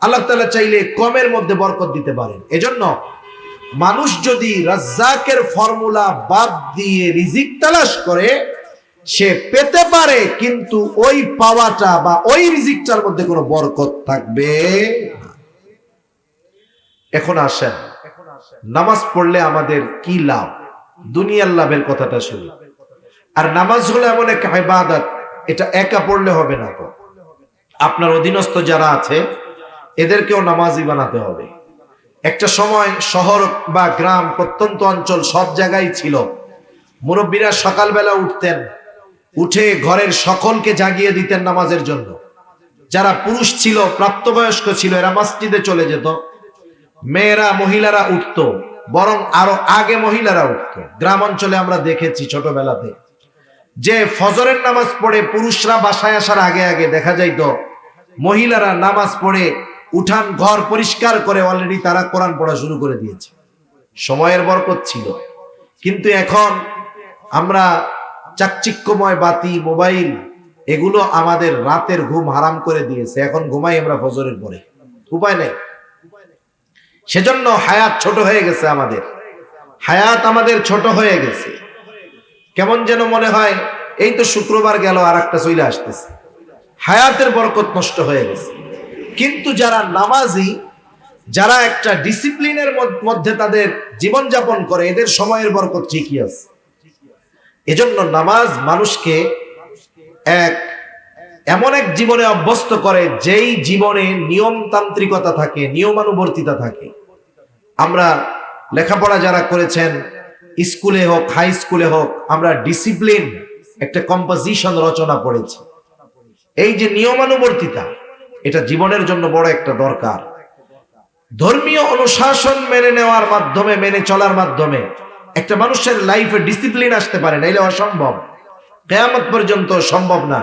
আল্লাহ তাআলা চাইলে কমের মধ্যে বরকত দিতে পারেন। এজন্য মানুষ যদি রাজ্জাকের ফর্মুলা বাদ দিয়ে রিজিক তালাশ করে, সে পেতে পারে, কিন্তু ওই পাওয়াটা বা ওই রিজিকটার মধ্যে কোনো বরকত থাকবে না। এখন আসেন, নামাজ পড়লে আমাদের কি লাভ? দুনিয়ার লাভের কথাটা শুনি। আর নামাজ হলো এমন এক ইবাদত, এটা একা পড়লে হবে না, তো আপনার অধীনস্থ যারা আছে এদেরকেও নামাজি বানাতে হবে। একটা সময় শহর বা গ্রাম, প্রত্যন্ত অঞ্চল সব জায়গায় ছিল, মুরব্বীরা সকালবেলা উঠতেন, উঠে ঘরের সকলকে জাগিয়ে দিতেন নামাজের জন্য। যারা পুরুষ ছিল, প্রাপ্তবয়স্ক ছিল, এরা মসজিদে চলে যেত, মেয়েরা মহিলারা উঠতো, বরং আরো আগে মহিলারা উঠতো। গ্রাম অঞ্চলে আমরা দেখেছি ছোটবেলাতে যে ফজরের নামাজ পড়ে পুরুষরা বাসায় আসার আগে আগে দেখা যাইতো মহিলারা নামাজ পড়ে উঠান ঘর পরিষ্কার করে অলরেডি তারা কোরআন পড়া শুরু করে দিয়েছে। সময়ের বরকত ছিল। কিন্তু এখন আমরা চাকচিক্যময় বাতি, মোবাইল, এগুলো আমাদের রাতের ঘুম হারাম করে দিয়েছে। এখন ঘুমাই আমরা ফজরের পরে, উপায় নেই। সেজন্য হায়াত ছোট হয়ে গেছে, আমাদের হায়াত আমাদের ছোট হয়ে গেছে। কেমন যেন মনে হয় এই তো শুক্রবার গেল, আর একটা চলে আসতেছে। হায়াতের বরকত নষ্ট হয়ে গেছে। কিন্তু যারা নামাজি, যারা একটা ডিসিপ্লিনের মধ্যে তাদের জীবনযাপন করে, এদের সময়ের বরকত ঠিকই আছে। এজন্য নামাজ মানুষকে এমন এক জীবনে অভ্যস্ত করে, যেই জীবনে নিয়মতান্ত্রিকতা থাকে, নিয়মানুবর্তিতা থাকে। আমরা লেখাপড়া যারা করেছেন, স্কুলে হোক, হাই স্কুলে হোক, আমরা ডিসিপ্লিন একটা কম্পোজিশন রচনা পড়েছি। এই যে নিয়মানুবর্তিতা, এটা জীবনের জন্য বড় একটা দরকার। ধর্মীয় অনুশাসন মেনে নেওয়ার মাধ্যমে, মেনে চলার মাধ্যমে একটা মানুষের লাইফে ডিসিপ্লিন আসতে পারে, নাইলে অসম্ভব, কিয়ামত পর্যন্ত সম্ভব না।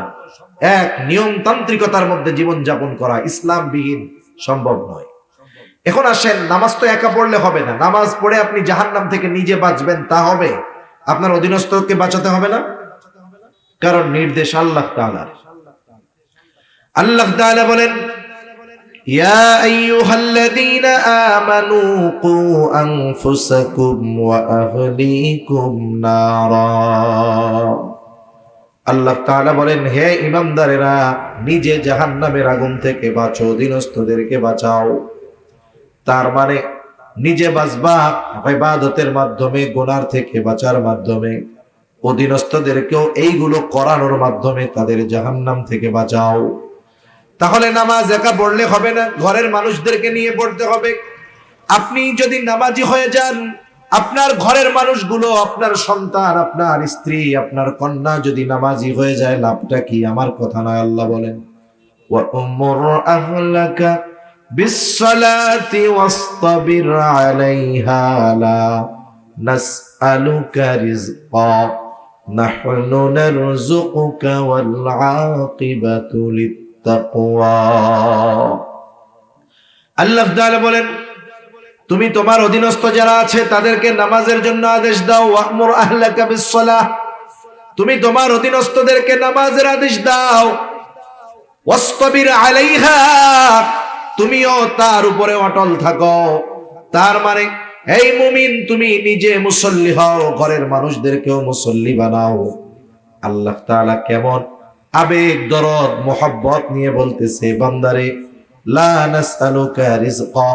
এক নিয়মতান্ত্রিকতার মধ্যে জীবন যাপন করা ইসলামবিহীন সম্ভব নয়। এখন আসেন, নামাজ তো একা পড়লে হবে না। নামাজ পড়ে আপনি জাহান্নাম থেকে নিজে বাঁচবেন তা হবে, আপনার অধীনস্থকে বাঁচাতে হবে না, কারণ নির্দেশ আল্লাহ তাআলার। আল্লাহ তাআলা বলেন, ইয়া আইয়ুহাল্লাযীনা আমানু কু আনফুসাকুম ওয়া আহলিকুম নারা। আল্লাহ তাআলা বলেন, হে ঈমানদারেরা, নিজে জাহান্নামের আগুন থেকে বাঁচো, অধীনস্থদেরকে বাঁচাও। তার মানে নিজে বাঁচবা ইবাদতের মাধ্যমে, গুনার থেকে বাঁচার মাধ্যমে, অধীনস্থদেরকেও এইগুলো করানোর মাধ্যমে তাদের জাহান্নাম থেকে বাঁচাও। তাহলে নামাজ একা পড়লে হবে না, ঘরের মানুষদেরকে নিয়ে পড়তে হবে। আপনি যদি নামাজি হয়ে যান, আপনার ঘরের মানুষগুলো, আপনার সন্তান, আপনার স্ত্রী, আপনার কন্যা যদি নামাজি হয়ে যায়, লাভটা কি? আমার কথা নয়, আল্লাহ বলেন, ওয়া উমুর আহলাকা বিসসালাতি ওয়াসতাবির আলাইহা লা নাসআলুকা রিজকা নাহনু নারযুকুকা ওয়াল আকিবাতু লিত্তাকওয়া। আল্লাহ তাআলা বলেন, তুমি তোমার অধীনস্থ যারা আছে তাদেরকে নামাজের জন্য আদেশ দাও। ওয়া'মুর আহলাকা বিস-সালাহ, তুমি তোমার অধীনস্থদেরকে নামাজের আদেশ দাও। ওয়াসতাবির আলাইহা, তুমিও তার উপরে অটল থাকো। তার মানে এই মুমিন, তুমি নিজে মুসল্লি হও, ঘরের মানুষদেরকেও মুসল্লি বানাও। আল্লাহ তাআলা কেমন আবেগ, দরদ, মোহাব্বত নিয়ে বলতেছে, বান্দারে, লা নাসআলুকা রিজকা,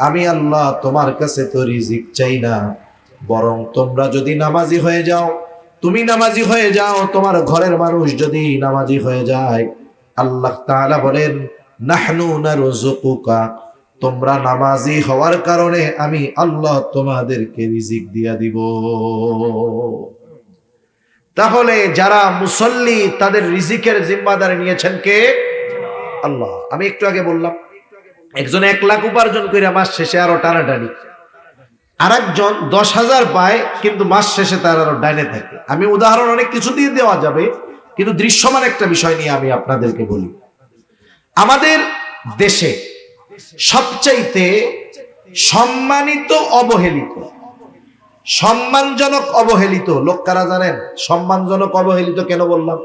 আমি আল্লাহ তোমার কাছে তো রিজিক চাই না, বরং তোমরা যদি নামাজি হয়ে যাও, তুমি নামাজি হয়ে যাও, তোমার ঘরের মানুষ যদি নামাজি হয়ে যায়, আল্লাহ তাআলা বলেন, নাহনু নারযুকুকা, তোমরা নামাজি হওয়ার কারণে আমি আল্লাহ তোমাদেরকে রিজিক দিয়া দিব। তাহলে যারা মুসল্লি, তাদের রিজিকের জিম্মাদারি নিয়েছেন কে? আল্লাহ। আমি একটু আগে বললাম, একজন 1 লাখ উপার্জন করে মাস শেষে আরো টানাটানি, আর একজন 10,000 পায় কিন্তু মাস শেষে তার আরো ডাইনে থাকে। আমি উদাহরণ অনেক কিছু দিয়ে দেওয়া যাবে, কিন্তু দৃশ্যমান একটা বিষয় নিয়ে আমি আপনাদেরকে বলি। আমাদের দেশে সবচাইতে সম্মানিত অবহেলিত, সম্মানজনক অবহেলিত লোক কারা জানেন? সম্মানজনক অবহেলিত কেন বললাম?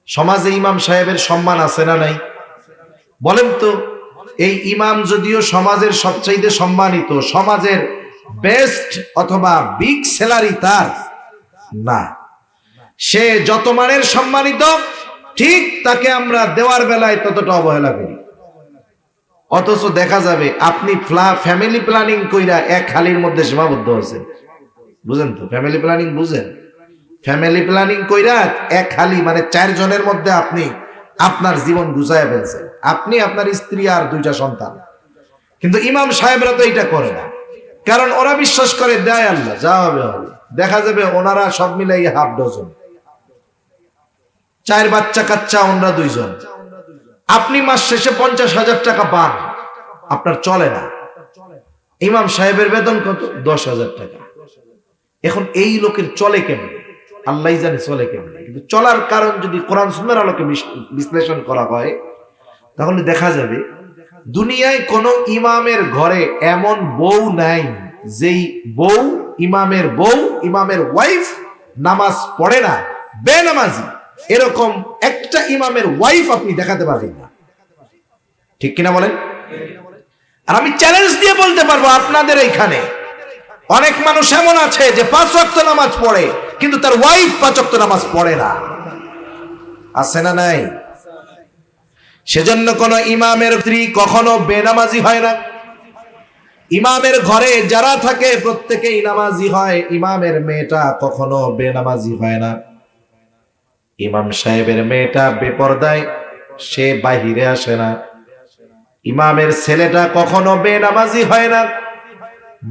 সমাজে ইমাম সাহেবের সম্মান আছে না নাই? বলেন তো, এই ইমাম যদিও সমাজের সবচাইতে সম্মানিত, সমাজের বেস্ট অথবা বিগ স্যালারি তার না, সে যত মানের সম্মানিত, ঠিক তাকে আমরা দেওয়ার বেলায় ততটা অবহেলা করি। অথচ দেখা যাবে আপনি ফ্যামিলি প্ল্যানিং কইরা এক হালির মধ্যে সীমাবদ্ধ আছেন। বুঝেন তো? ফ্যামিলি প্ল্যানিং বুঝেন? ফ্যামিলি প্ল্যানিং কইরা এক হালি মানে 4 জনের মধ্যে আপনি আপনার জীবন গুছায় ফেলছেন, আপনি, আপনার স্ত্রী আর 2টা সন্তান। কিন্তু ইমাম সাহেবরা তো এটা করে না, কারণ ওরা বিশ্বাস করে দেয় আল্লাহ, যা হবে হবে। দেখা যাবে ওনারা সব মিলাই হাফ ডজন, 4 বাচ্চা কাচ্চা, ওনারা 2 জন। আপনি মাস শেষে 50,000 টাকা পান, আপনার চলে না। ইমাম সাহেবের বেতন কত? 10,000 টাকা। এখন এই লোকের চলে কেমন? আল্লাহই জানে চলে কেমন। কিন্তু চলার কারণ যদি কোরআন সুন্নাহর আলোকে বিশ্লেষণ করা হয়, তাহলে দেখা যাবে দুনিয়ায় কোন ইমামের ঘরে এমন বউ নাই যেই বউ, ইমামের বউ, ইমামের ওয়াইফ নামাজ পড়ে না, বেনামাজি, এরকম একটা ইমামের ওয়াইফ আপনি দেখাতে পারবেন না। ঠিক কিনা বলেন? আর আমি চ্যালেঞ্জ দিয়ে বলতে পারবো, আপনাদের এইখানে অনেক মানুষ এমন আছে যে 5 ওয়াক্ত নামাজ পড়ে, কিন্তু তার ওয়াইফ 5 ওয়াক্ত নামাজ পড়ে না। আছে না নাই? সেজন্য কোন ইমামের স্ত্রী কখনো বেনামাজি হয় না। ইমামের ঘরে যারা থাকে প্রত্যেকেই নামাজি হয়, ইমামের মেয়েটা কখনো বেনামাজি হয় না। ইমাম সাহেবের মেয়েটা বেপরদায়, সে বাহিরে আসে না। ইমামের ছেলেটা কখনো বেনামাজি হয় না,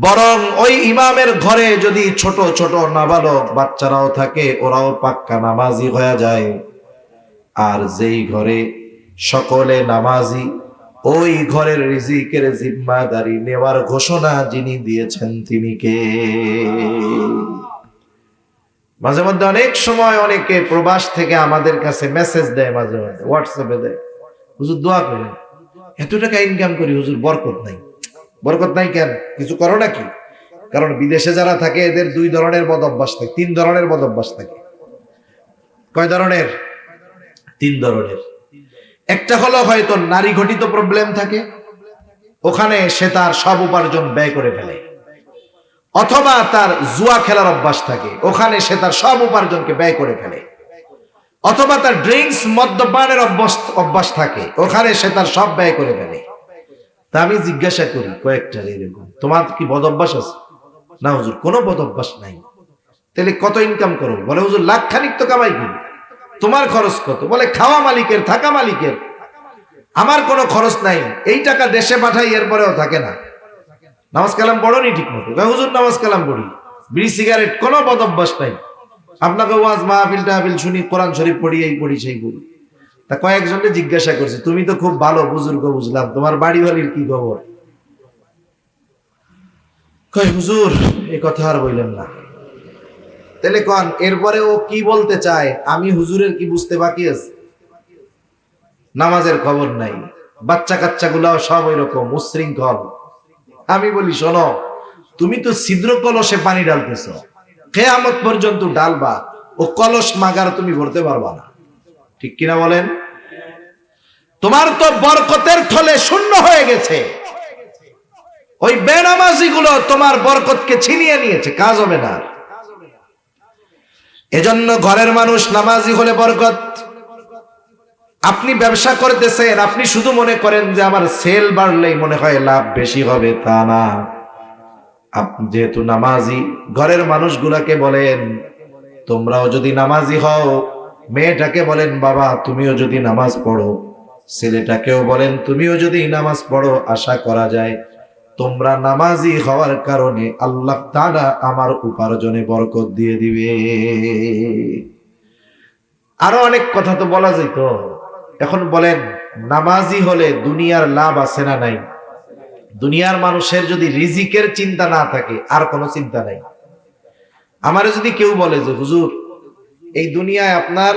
বরং ওই ইমামের ঘরে যদি ছোট ছোট নাবালক বাচ্চারাও থাকে, ওরাও পাক্কা নামাজি হয়ে যায়। আর যেই ঘরে সকলে নামাজি, ওই ঘরের রিজিকের জিম্মাদারি নেওয়ার ঘোষণা যিনি দিয়েছেন তিনি কে? মাঝে মধ্যে অনেক সময় অনেকে প্রবাস থেকে আমাদের কাছে মেসেজ দেয়, মাঝে মাঝে হোয়াটসঅ্যাপে দেয়, হুজুর দোয়া করেন, এত টাকা ইনকাম করি হুজুর, বরকত নাই। বরকত নাই কেন? কিছু করো নাকি? কারণ বিদেশে যারা থাকে এদের 2 ধরনের বদ অভ্যাস থাকে, 3 ধরনের বদ অভ্যাস থাকে। কয় ধরনের? 3 ধরনের। একটা হলো হয়তো নারী ঘটিত প্রবলেম থাকে, ওখানে সে তার সব উপার্জন ব্যয় করে ফেলে, অথবা তার জুয়া খেলার অভ্যাস থাকে, ওখানে সে তার সব উপার্জনকে ব্যয় করে ফেলে, অথবা তার ড্রিঙ্কস মদ্যপানের অভ্যাস থাকে, ওখানে সে তার সব ব্যয় করে ফেলে। তা আমি জিজ্ঞাসা করি কয়েকটা, এরকম তোমার কি বদ অভ্যাস আছে? না হুজুর, কোনো বদ অভ্যাস নাই। তাহলে কত ইনকাম করো? বলে হুজুর লাখখানিক তো কামাই করি। তোমার খরচ কত? বলে খাওয়া মালিকের, থাকা মালিকের, আমার কোনো খরচ নাই, এই টাকা দেশে পাঠাই, এরপরেও থাকে না। নামাজ কালাম পড়নি ঠিক মতো? হুজুর নামাজ কালাম পড়ি, বিড়ি সিগারেট, কোনো বদ অভ্যাস নাই। আপনাকে ওয়াজ মাহফিল টাহফিল শুনি, কোরআন শরীফ পড়ি, এই পড়ি সেই পড়ি। তা কয়েকজনকে জিজ্ঞাসা করছে, তুমি তো খুব ভালো বুজুর্গ, বুঝলাম, তোমার বাড়ি বাড়ির কি খবর? কয় হুজুর এই কথা আর বললেন না। তাহলে কন এরপরে ও কি বলতে চায়? আমি হুজুরের কি বুঝতে বাকি আছে? নামাজের খবর নাই, বাচ্চা কাচ্চা গুলাও সব ওই রকম উশৃঙ্খল। আমি বলি শোনো, তুমি তো ছিদ্র কলসে পানি ঢালতেছ, কিয়ামত পর্যন্ত ঢালবা, ও কলস মাগার তুমি ভরতে পারবা না। ঠিক কিনা বলেন? তোমার তো বরকতের থলে শূন্য হয়ে গেছে, ওই বেনামাজি গুলো তোমার বরকতকে ছিনিয়ে নিয়েছে, কাজ হবে না। এজন্য ঘরের মানুষ নামাজি হলে বরকত। আপনি ব্যবসা করতেছেন, আপনি শুধু মনে করেন যে আমার সেল বাড়লেই মনে হয় লাভ বেশি হবে, তা না। আপনি যেহেতু নামাজি, ঘরের মানুষগুলাকে বলেন তোমরাও যদি নামাজি হও, মেয়েটাকে বলেন বাবা তুমিও যদি নামাজ পড়ো, ছেলেটাকেও বলেন তুমিও যদি নামাজ পড়ো, আশা করা যায় তোমরা নামাজি হওয়ার কারণে আল্লাহ তাআলা আমার উপার্জনে বরকত দিয়ে দিবে। আরো অনেক কথা তো বলা যেত। এখন বলেন নামাজি হলে দুনিয়ার লাভ আছে না নাই? দুনিয়ার মানুষের যদি রিজিকের চিন্তা না থাকে, আর কোনো চিন্তা নাই। আমার যদি কেউ বলে যে হুজুর এই দুনিয়ায় আপনার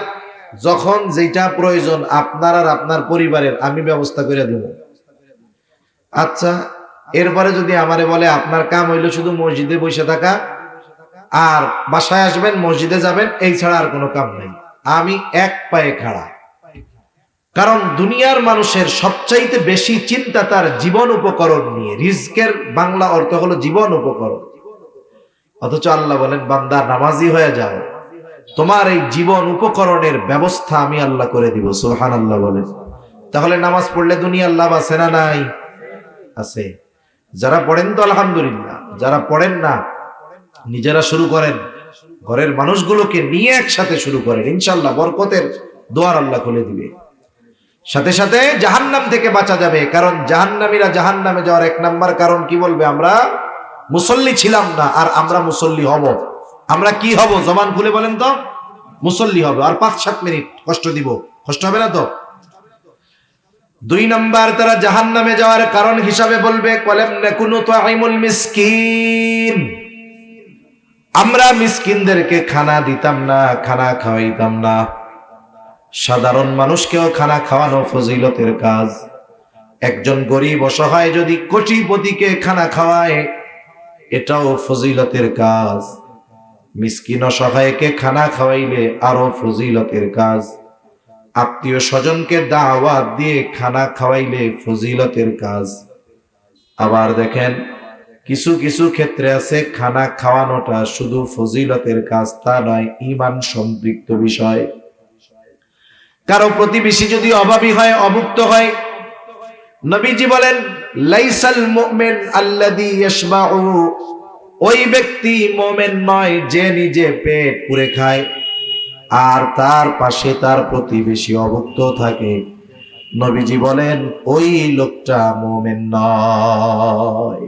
যখন যেটা প্রয়োজন আপনার আর আপনার পরিবারের আমি ব্যবস্থা করে দেব, আচ্ছা, এরপরে যদি আমারে বলে আপনার কাম হইলো শুধু মসজিদে বসে থাকা, আর বাসায় আসবেন মসজিদে যাবেন, এই ছাড়া আর কোনো কাম নাই, আমি এক পায়ে খাড়া। কারণ দুনিয়ার মানুষের সবচাইতে বেশি চিন্তা তার জীবন উপকরণ নিয়ে। রিজকের বাংলা অর্থ হলো জীবন উপকরণ। অথচ আল্লাহ বলেন বান্দা নামাজি হয়ে যাও, তোমার এই জীবন উপকরণের ব্যবস্থা আমি আল্লাহ করে দিব। সুবহানাল্লাহ বলেন। তাহলে নামাজ পড়লে দুনিয়ার লাভ আছে না নাই? আছে। যারা পড়েন তো আলহামদুলিল্লাহ, যারা পড়েন না নিজেরা শুরু করেন, ঘরের মানুষগুলোকে নিয়ে একসাথে শুরু করেন, ইনশাআল্লাহ বরকতের দুয়ার আল্লাহ খুলে দিবে। সাথে সাথে জাহান্নাম থেকে বাঁচা যাবে। কারণ জাহান্নামীরা জাহান্নামে যাওয়ার এক নাম্বার কারণ কি বলবে? আমরা মুসল্লি ছিলাম না, আর আমরা মুসল্লি হব। আমরা কি হব? জবান খুলে বলেন তো। মুসল্লি হবে। আর 5-7 মিনিট কষ্ট দিব, কষ্ট হবে না তো? 2 নাম্বার তারা জাহান্নামে যাওয়ার কারণ হিসাবে বলবে কলাম নাকুনু তুআইমুল মিসকিন, আমরা মিসকিনদেরকে খানা দিতাম না, খানা খাওয়াইতাম না। সাধারণ মানুষকেও খানা খাওয়ানো ফজিলতের কাজ। একজন গরিব অসহায় যদি কোটিপতিকে খানা খাওয়ায়, এটাও ফজিলতের কাজ। মিসকিন অসহায়কে খানা খাওয়াইলে আরো ফজিলতের কাজ। আত্মীয় স্বজনকে দাওয়াত দিয়ে খানা খাওয়াইলে ফজিলতের কাজ। আবার দেখেন কিছু কিছু ক্ষেত্রে আছে খানা খাওয়ানোটা শুধু ফজিলতের কাজ তা নয়, ঈমান সম্পৃক্ত বিষয়। কারো প্রতিবেশী যদি অভাবী হয়, অভুক্ত হয়, নবীজি বলেন লাইসাল মুমিন আল্লাযী ইয়াশবাউ, ওই ব্যক্তি মুমিন নয় যে নিজে পেট পুরে খায় আর তার পাশে তার প্রতিবেশী অভুক্ত থাকে। নবীজি বলেন ওই লোকটা মুমিন নয়।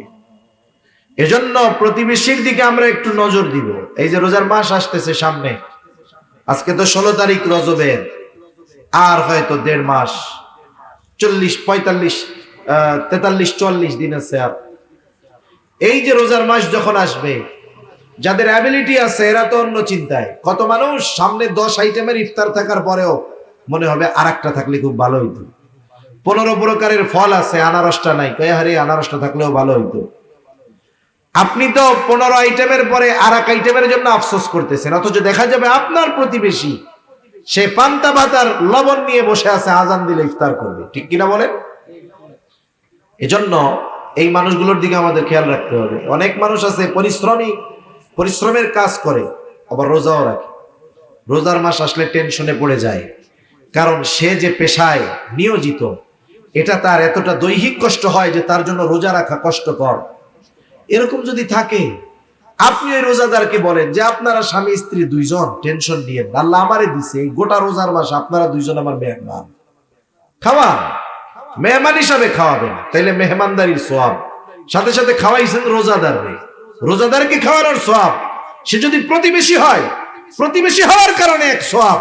এজন্য প্রতিবেশীর দিকে আমরা একটু নজর দিব। এই যে রোজার মাস আসতেছে সামনে, আজকে তো 16 তারিখ রজবের, আর হয়তো 1.5 মাস, 40, 45, 43, 44 দিন আছে। আর এই যে রোজার মাস যখন আসবে, যাদের অ্যাবিলিটি আছে এরা তো অন্য চিন্তায়। কত মানুষ সামনে 10 আইটেমের ইফতার থাকার পরেও মনে হবে আর একটা থাকলে খুব ভালো হইতো। 15 প্রকারের ফল আছে, আনারসটা নাই, কয়ে হারে আনারসটা থাকলেও ভালো হইতো। আপনি তো 15 আইটেমের পরে আর এক আইটেমের জন্য আফসোস করতেছেন, অথচ দেখা যাবে আপনার প্রতিবেশী সে পান্তা ভাত আর লবণ নিয়ে বসে আছে, আজান দিলে ইফতার করবে। ঠিক কিনা বলেন? এজন্য এই মানুষগুলোর দিকে আমাদের খেয়াল রাখতে হবে। অনেক মানুষ আছে পরিশ্রমের কাজ করে, আবার রোজাও রাখে। রোজার মাস আসলে টেনশনে পড়ে যায়, কারণ সে যে পেশায় নিয়োজিত, এটা তার এতটা দৈহিক কষ্ট হয় যে তার জন্য রোজা রাখা কষ্টকর। এরকম যদি থাকে, আপনি ওই রোজাদারকে বলেন যে আপনারা স্বামী স্ত্রী দুইজন টেনশন নিয়ে, আল্লাহ আমারে দিছে এই গোটা রোজার মাস, আপনারা দুইজন আমার মেহমান, খাওয়ান, মেহমান হিসাবে খাওয়াবেন, তাইলে মেহমানদারির সওয়াব, সাথে সাথে খাওয়াইছেন রোজাদারকে খাওয়ানোর সওয়াব। সে যদি প্রতিবেশী হয়, প্রতিবেশী হওয়ার কারণে এক সওয়াব,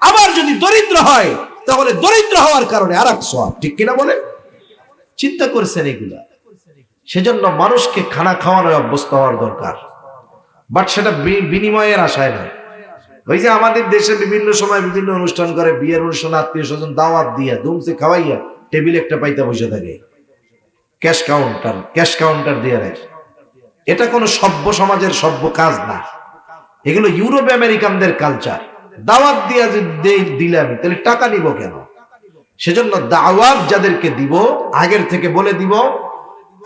আবার যদি দরিদ্র হয় তাহলে দরিদ্র হওয়ার কারণে আর এক সওয়াব। ঠিক কিনা বলে? চিন্তা করছেন এগুলা? সেজন্য মানুষকে খানা খাওয়ানোর অভ্যস্ত হওয়ার দরকার, বাট সেটা বিনিময়ের আশায় নয়। ওই যে আমাদের দেশে বিভিন্ন সময় বিভিন্ন অনুষ্ঠান করে, বিয়ের অনুষ্ঠান, আত্মীয় স্বজন দাওয়াত দিয়া দুমসে খাওয়াইয়া টেবিলে একটা পাইতা বসে থাকে, ক্যাশ কাউন্টার দিয়ে রাখে। এটা কোনো সভ্য সমাজের সভ্য কাজ না, এগুলো ইউরোপ আমেরিকানদের কালচার। দাওয়াত দিয়া দিলে আমি তাহলে টাকা নিব কেন? সেজন্য দাওয়াত যাদেরকে দিব আগের থেকে বলে দিব,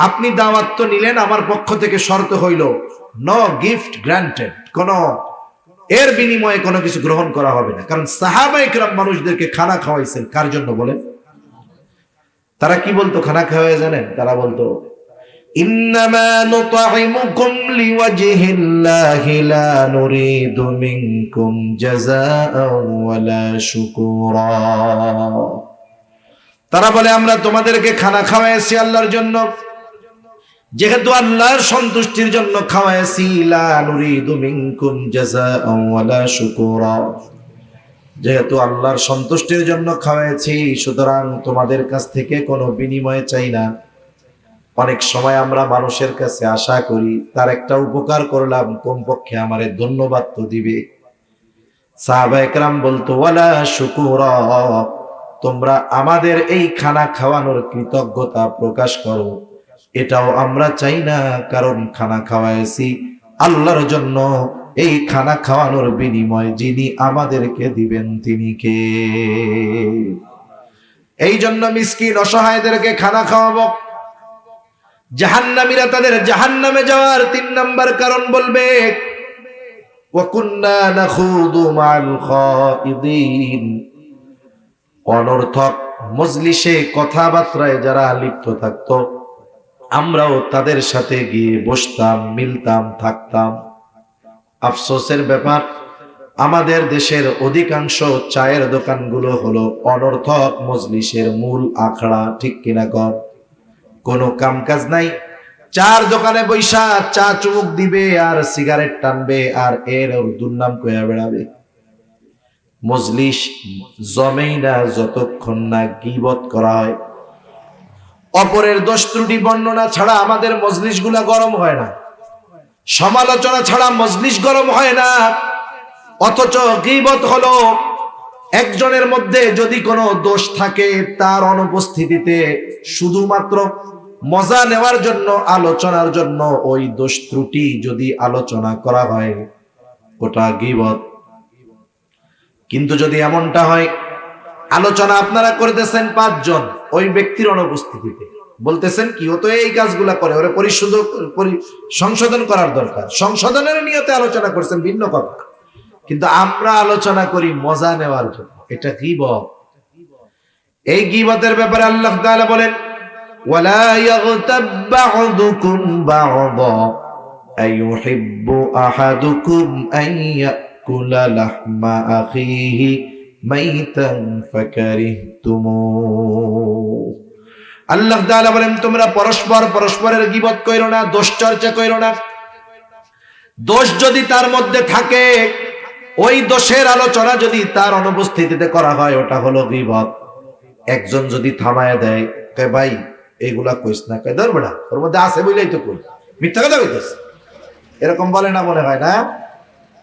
আপনি দাওয়াত তো নিলেন, আমার পক্ষ থেকে শর্ত হইল নো গিফট গ্রান্টেড, কোন এর বিনিময়ে কোনো কিছু গ্রহণ করা হবে না। কারণ সাহাবায়ে কেরাম মানুষদেরকে খানা খাওয়াইছেন কার জন্য বলেন? তারা কি বলতো খানা খাওয়ায় জানেন? তারা বলতো ইন্নামা নুতঈমুকুম লিওয়াজহিল্লাহি লা নুরিদু মিনকুম জাযাআন ওয়ালা শুকুরা। তারা বলে আমরা তোমাদেরকে খানা খাওয়াইছি আল্লাহর জন্য, যেহেতু আল্লাহর সন্তুষ্টির জন্য খাওয়াইছি, লা নুরিদু মিনকুম জাযাআন ওয়ালা শুকুরা, যেহেতু আল্লাহর সন্তুষ্টির জন্য খাওয়াইছি, সুতরাং তোমাদের কাছ থেকে কোনো বিনিময় চাই না। অনেক সময় আমরা মানুষের কাছে আশা করি তার একটা উপকার করলাম, কমপক্ষে আমারে ধন্যবাদ তো দিবে। সাহাবায়ে কেরাম বলতো ওয়ালা শুকুরা, তোমরা আমাদের এই খানা খাওয়ানোর কৃতজ্ঞতা প্রকাশ করো, এটাও আমরা চাই না, কারণ খানা খাওয়াইছি আল্লাহর জন্য। এই খানা খাওয়ানোর বিনিময় যিনি আমাদেরকে দিবেন তিনি কে? এই জন্য মিসকিন অসহায়দেরকে খানা খাওয়াবো। জাহান্নামীরা তাদের জাহান্নামে যাওয়ার 3 নাম্বার কারণ বলবে ওয়া কুন্না নাখুদু মা'আল খাইদিন, অনর্থক মজলিসে কথাবার্তায় যারা লিপ্ত থাকতো আমরাও তাদের সাথে গিয়ে বসতাম, মিলতাম, থাকতাম। আফসোসের ব্যাপার, আমাদের দেশের অধিকাংশ চায়ের দোকানগুলো হলো অনর্থক মজলিসের মূল আখড়া। ঠিক কিনা কর? কোনো কাম কাজ নাই, চার দোকানে বৈশা চা চুমুক দিবে আর সিগারেট টানবে আর এর দুর্নাম কইয়া বেড়াবে। মজলিস জমেই না যতক্ষণ না গীবত করা হয়। অপরের দোষ ত্রুটি বর্ণনা ছাড়া আমাদের মজলিস গুলা গরম হয় না, সমালোচনা ছাড়া মজলিস গরম হয় না। অথচ গীবত হলো একজনের মধ্যে যদি কোনো দোষ থাকে তার অনুপস্থিতিতে শুধুমাত্র মজা নেওয়ার জন্য, আলোচনার জন্য ওই দোষ ত্রুটি যদি আলোচনা করা হয় ওটা গীবত। কিন্তু যদি এমনটা হয় আলোচনা আপনারা করতেছেন 5 জন, ওই ব্যক্তির অনুপস্থিতিতে বলতেছেন কি ও তো এই কাজগুলা করে, ওরে সংশোধন করার দরকার, সংশোধনের নিয়তে আলোচনা করছেন, ভিন্ন কথা। কিন্তু আমরা আলোচনা করি মজা নেওয়ার জন্য, এটা গীবত। এই গীবতের ব্যাপারে আল্লাহ তাআলা বলেন ওয়ালা ইয়াগতাব বা'দুকুম বা'দা আইয়ুহিব্বু আহাদুকুম আন ইয়াকুলা লাহমা আখিহি মাইতান ফাকারিহতুমুহ। আল্লাহ তাআলা বলেন তোমরা পরস্পরের গীবত কইরো না, দোষ চর্চা কইরো না। দোষ যদি তার মধ্যে থাকে, ওই দোষের আলোচনা যদি তার অনুপস্থিতিতে করা হয় ওটা হলো গীবত। একজন যদি থামায় দেয়, কয় ভাই এগুলা কইস না, কয় ধর বেটা ওর মধ্যে আছে বলেই তো কই, মিথ্যা কথা কইতেছ, এরকম বলে না মনে হয় না?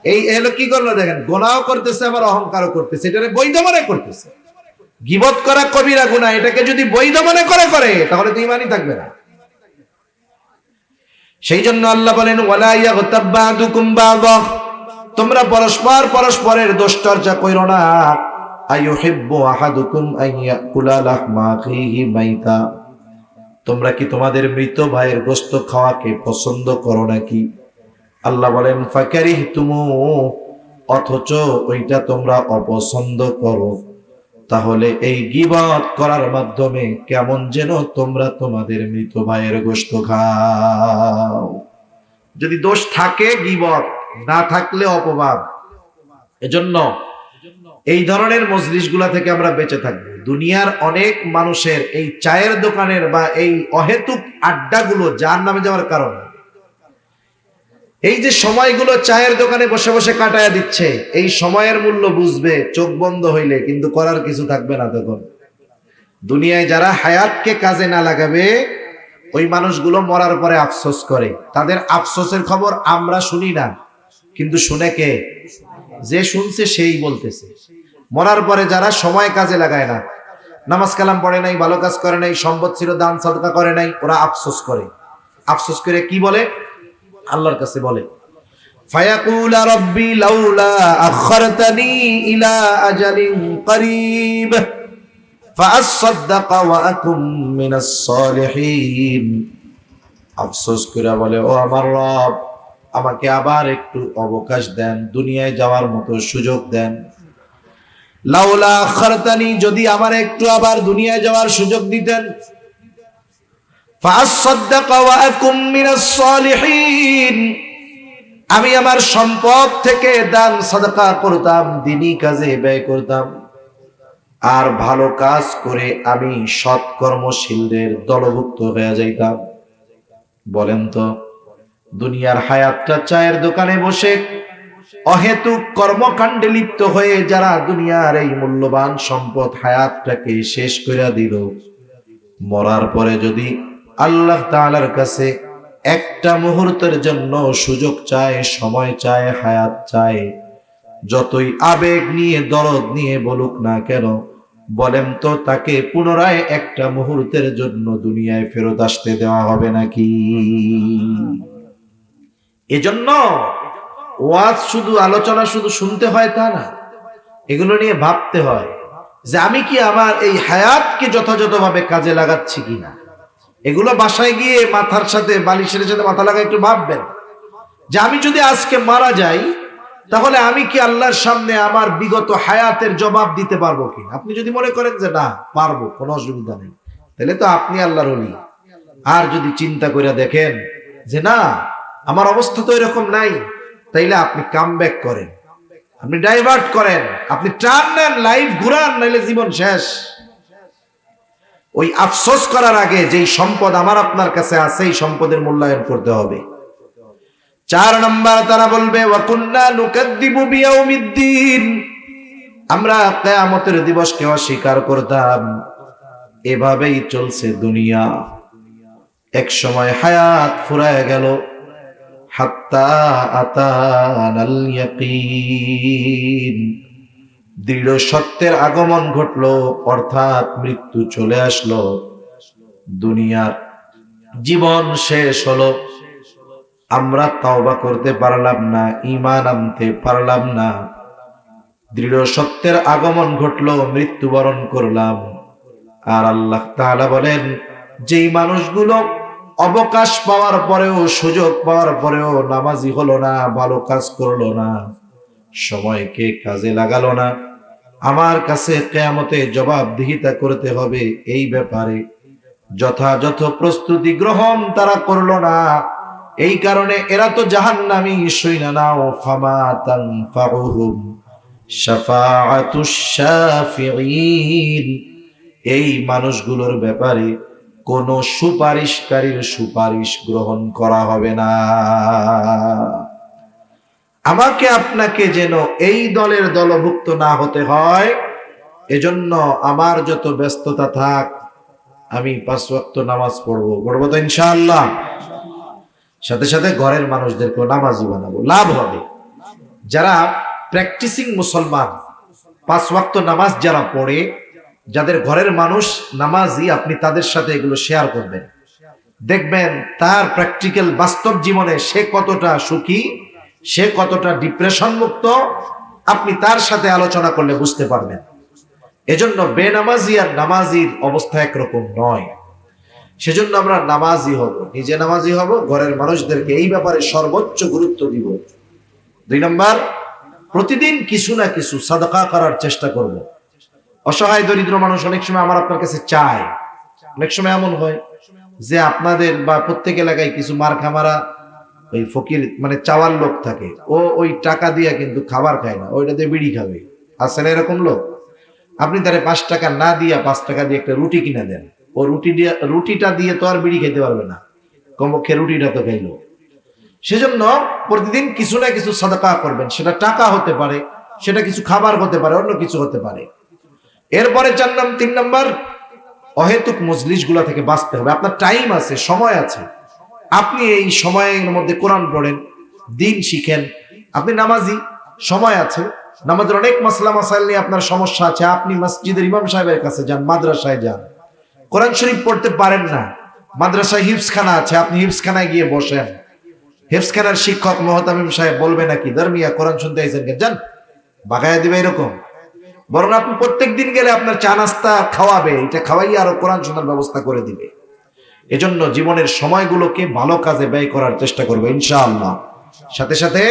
এই এলো কি করলো দেখেন, গুনাহ করতেছে আবার অহংকারও করতেছে, এটারে বৈধ মনে করতেছে। গীবত করা কবিরা গুনাহ, এটাকে যদি বৈধ মনে করে তাহলে তো ঈমানই থাকবে না। সেই জন্য আল্লাহ বলেন ওয়ালা ইয়াগতাব বা'দুকুম বা'দা, তোমরা পরস্পর পরস্পরের দোষ চর্চা কইরো না। আইয়ুহিব্বু আহাদুকুম আইয়াকুলা লাহমা আখিহি মাইতা, তোমরা কি তোমাদের মৃত ভাইয়ের গোশত খাওয়াকে পছন্দ করো নাকি? আল্লাহ বলেন ফাকারিহতুমু, অথচ ওইটা তোমরা অপছন্দ করো। তাহলে এই গীবত করার মাধ্যমে কেমন যেন তোমরা তোমাদের মৃত ভাইয়ের গোশত খাও। যদি দোষ থাকে গীবত, না থাকলে অপবাদ। এজন্য এই ধরনের মজলিসগুলা থেকে আমরা বেঁচে থাকবো। দুনিয়ার অনেক মানুষের এই চায়ের দোকানের বা এই অহেতুক আড্ডাগুলো জাহান্নামে যাওয়ার কারণ। এই যে সময়গুলো চায়ের দোকানে বসে বসে কাটায়া দিচ্ছে, এই সময়ের মূল্য বুঝবে চোখ বন্ধ হইলে, কিন্তু করার কিছু থাকবে না তখন। দুনিয়ায় যারা হায়াতকে কাজে না লাগাবে, ওই মানুষগুলো মরার পরে আফসোস করে। তাদের আফসোসের খবর আমরা শুনি না, কিন্তু শুনে কে? যে শুনছে সেই বলতেছে। মরার পরে যারা সময় কাজে লাগায় না, নামাজ কালাম পড়ে নাই, ভালো কাজ করে নাই, সম্পদ ছিল দান সাদকা করে নাই, ওরা আফসোস করে। আফসোস করে কি বলে? আল্লাহর কাছে বলে ফায়াকুল রাব্বি লাউলা আখরতানি ইলা আজালিন করিব ফাআসাদদাকা ওয়া আকুম মিনাস সালিহিন। আফসোস করে বলে, ও আমার রব, আমাকে আবার একটু অবকাশ দেন, দুনিয়ায় যাওয়ার মতো সুযোগ দেন। লাউলা আখরতানি, যদি আমার একটু আবার দুনিয়ায় যাওয়ার সুযোগ দিতেন, ফাআসাদদাকা ওয়া আকুম মিনাস সালিহিন, আমি আমার সম্পদ থেকে দান সাদাকা করতাম, দ্বীনি কাজে ব্যয় করতাম, আর ভালো কাজ করে আমি সৎকর্মশীলদের দলভুক্ত হয়ে যাইতাম। বলেন তো, দুনিয়ার হায়াতটা চায়ের দোকানে বসে অহেতুক কর্মকাণ্ডে লিপ্ত হয়ে যারা দুনিয়ার এই মূল্যবান সম্পদ হায়াতটাকে শেষ করে দিল, মরার পরে যদি আল্লাহ তাআলার কাছে একটা মুহূর্তের জন্য সুযোগ চায়, সময় চায়, হায়াত চায়, যতই আবেগ নিয়ে দরদ নিয়ে বলুক না কেন, বলেন তো তাকে পুনরায় একটা মুহূর্তের জন্য দুনিয়ায় ফেরত আসতে দেওয়া হবে নাকি? এজন্য ওয়াজ শুধু, আলোচনা শুধু শুনতে হয় তা না, এগুলো নিয়ে ভাবতে হয় যে আমি কি আমার এই হায়াতকে যথাযথভাবে কাজে লাগাচ্ছি কিনা। এগুলো বাসায় গিয়ে মাথার সাথে, বালিশের সাথে মাথা লাগা একটু ভাববেন যে আমি যদি আজকে মারা যাই, তাহলে আমি কি আল্লাহর সামনে আমার বিগত হায়াতের জবাব দিতে পারবো কি? আপনি যদি মনে করেন যে না পারবো, কোনো অসুবিধা নেই, তাহলে তো আপনি আল্লাহর ওলি। আর যদি চিন্তা করে দেখেন যে না আমার অবস্থা তো এরকম নাই, তাইলে আপনি কামব্যাক করেন, আপনি ডাইভার্ট করেন, আপনি টার্ন নেন, লাইফ ঘুরান, নাইলে জীবন শেষ। ওই আফসোস করার আগে যেই সম্পদ আমার আপনার কাছে আছে, এই সম্পদের মূল্যায়ন করতে হবে। 4 নম্বর তারা বলবে ওয়া কুন্না নুকাদ্দিবু বিয়াউমিদ্দিন, আমরা কিয়ামতের দিবসকে অস্বীকার করতাম। এভাবেই চলছে দুনিয়া। এক সময় হায়াত ফুরায় গেল, হাত্তা আতানাল ইয়াকিন, দৃঢ় সত্যের আগমন ঘটলো, অর্থাৎ মৃত্যু চলে আসলো, দুনিয়ার জীবন শেষ হলো। আমরা তওবা করতে পারলাম না, ঈমান আনতে পারলাম না, দৃঢ় সত্যের আগমন ঘটলো, মৃত্যুবরণ করলাম। আর আল্লাহ তাআলা বলেন, যেই মানুষগুলো অবকাশ পাওয়ার পরেও, সুযোগ পাওয়ার পরেও নামাজি হলো না, ভালো কাজ করলো না, সময়কে কাজে লাগালো না, আমার কাছে কিয়ামতে জবাবদিহিতা করতে হবে এই ব্যাপারে যথাযথ প্রস্তুতি গ্রহণ তারা করলো না, এই কারণে এরা তো জাহান্নামী। শুইনা নাও, ফামা তানফাউহুম শাফাআতুশ শাফিঈন, এই মানুষগুলোর ব্যাপারে কোন সুপারিশকারীর সুপারিশ গ্রহণ করা হবে না। আমাকে আপনাকে যেন এই দলের দলভুক্ত না হতে হয়, এজন্য আমার যত ব্যস্ততা থাক, আমি 5 ওয়াক্ত নামাজ পড়বো তো ইনশাআল্লাহ। সাথে সাথে ঘরের মানুষদেরকে নামাজি বানাবো, লাভ হবে। যারা প্র্যাকটিসিং মুসলমান, 5 ওয়াক্ত নামাজ যারা পড়ে, যাদের ঘরের মানুষ নামাজি, আপনি তাদের সাথে এগুলো শেয়ার করবেন, দেখবেন তার প্র্যাকটিক্যাল বাস্তব জীবনে সে কতটা সুখী সে কতটা ডিপ্রেশন মুক্ত আপনি তার সাথে আলোচনা করলে বুঝতে পারবেন। এজন্য বেনামাজি আর নামাজির অবস্থা একরকম নয়। সেজন্য আমরা নামাজি হব, নিজে নামাজি হব, ঘরের মানুষদেরকে এই ব্যাপারে সর্বোচ্চ গুরুত্ব দিব। 2 নম্বর, প্রতিদিন কিছু না কিছু সাদাকা করার চেষ্টা করব। অসহায় দরিদ্র মানুষ অনেক সময় আমার আপনার কাছে চায়। অনেক সময় এমন হয় যে আপনাদের বা প্রত্যেক এলাকায় কিছু মার খামারা ওই ফকির মানে চাওয়ার লোক থাকে, ও ওই টাকা দিয়ে কিন্তু খাবার খায় না, ওইটা দিয়ে বিড়ি খাবে। আছে না এরকম লোক? আপনি তারে 5 টাকা না দিয়া 5 টাকা দিয়ে একটা রুটি কিনে দেন, ও রুটিটা দিয়ে তো আর বিড়ি খেতে পারবে না, কমপক্ষে রুটিটা তো খাইলো। সেজন্য প্রতিদিন কিছু না কিছু সাদাকা করবেন। সেটা টাকা হতে পারে, সেটা কিছু খাবার হতে পারে, অন্য কিছু হতে পারে। এরপরে 3 নম্বর, অহেতুক মজলিস গুলা থেকে বাঁচতে হবে। আপনার টাইম আছে, সময় আছে, আপনি এই সময়ের মধ্যে কোরআন পড়েন, দিন শিখেন। আপনি নামাজি, সময় আছে, নামাজের অনেক মাসলা মাসাইল নিয়ে আপনার সমস্যা আছে, আপনি মসজিদের ইমাম সাহেবের কাছে যান, মাদ্রাসায় যান। কোরআন শরীফ পড়তে পারেন না, মাদ্রাসায় হিফজখানা আছে, আপনি হিফজখানায় গিয়ে বসেন। হিফজখানার শিক্ষক মোহতামিম সাহেব বলবে নাকি ধর্মিয়া কোরআন শুনতে আইছেন, যান বাগায়া দিবে এরকম? বরং আপনি প্রত্যেক দিন গেলে আপনার চা নাস্তা খাওয়াবে, এটা খাওয়াই আরো কোরআন শোনার ব্যবস্থা করে দিবে। এজন্য জীবনের সময়গুলোকে ভালো কাজে ব্যয় করার চেষ্টা করবো ইনশাআল্লাহ। সাথে সাথে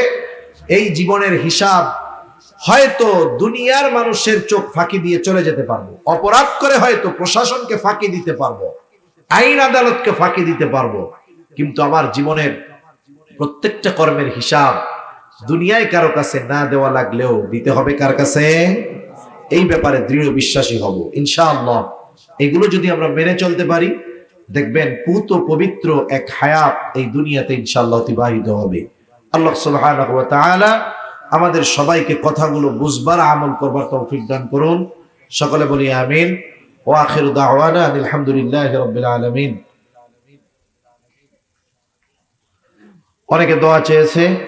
এই জীবনের হিসাব হয়তো দুনিয়ার মানুষের চোখ ফাঁকি দিয়ে চলে যেতে পারবো, অপরাধ করে হয়তো প্রশাসনকে ফাঁকি দিতে পারবো, আইন আদালতকে ফাঁকি দিতে পারবো, কিন্তু আমার জীবনের প্রত্যেকটা কর্মের হিসাব দুনিয়ায় কারো কাছে না দেওয়া লাগলেও দিতে হবে কার কাছে? এই ব্যাপারে দৃঢ় বিশ্বাসী হব ইনশাআল্লাহ। এগুলো যদি আমরা মেনে চলতে পারি, দেখবেন পুত পবিত্র এক হায়াত এই দুনিয়াতে ইনশাআল্লাহ অতিবাহিত হবে। আল্লাহ সুবহানাহু ওয়া তাআলা আমাদের সবাইকে কথাগুলো বুঝবার, আমল করবার তৌফিক দান করুন। সকলে বলি আমিন। ওয়া আখিরু দাওয়ানা আলহামদুলিল্লাহি রাব্বিল আলামিন। অনেকে দোয়া চেয়েছে।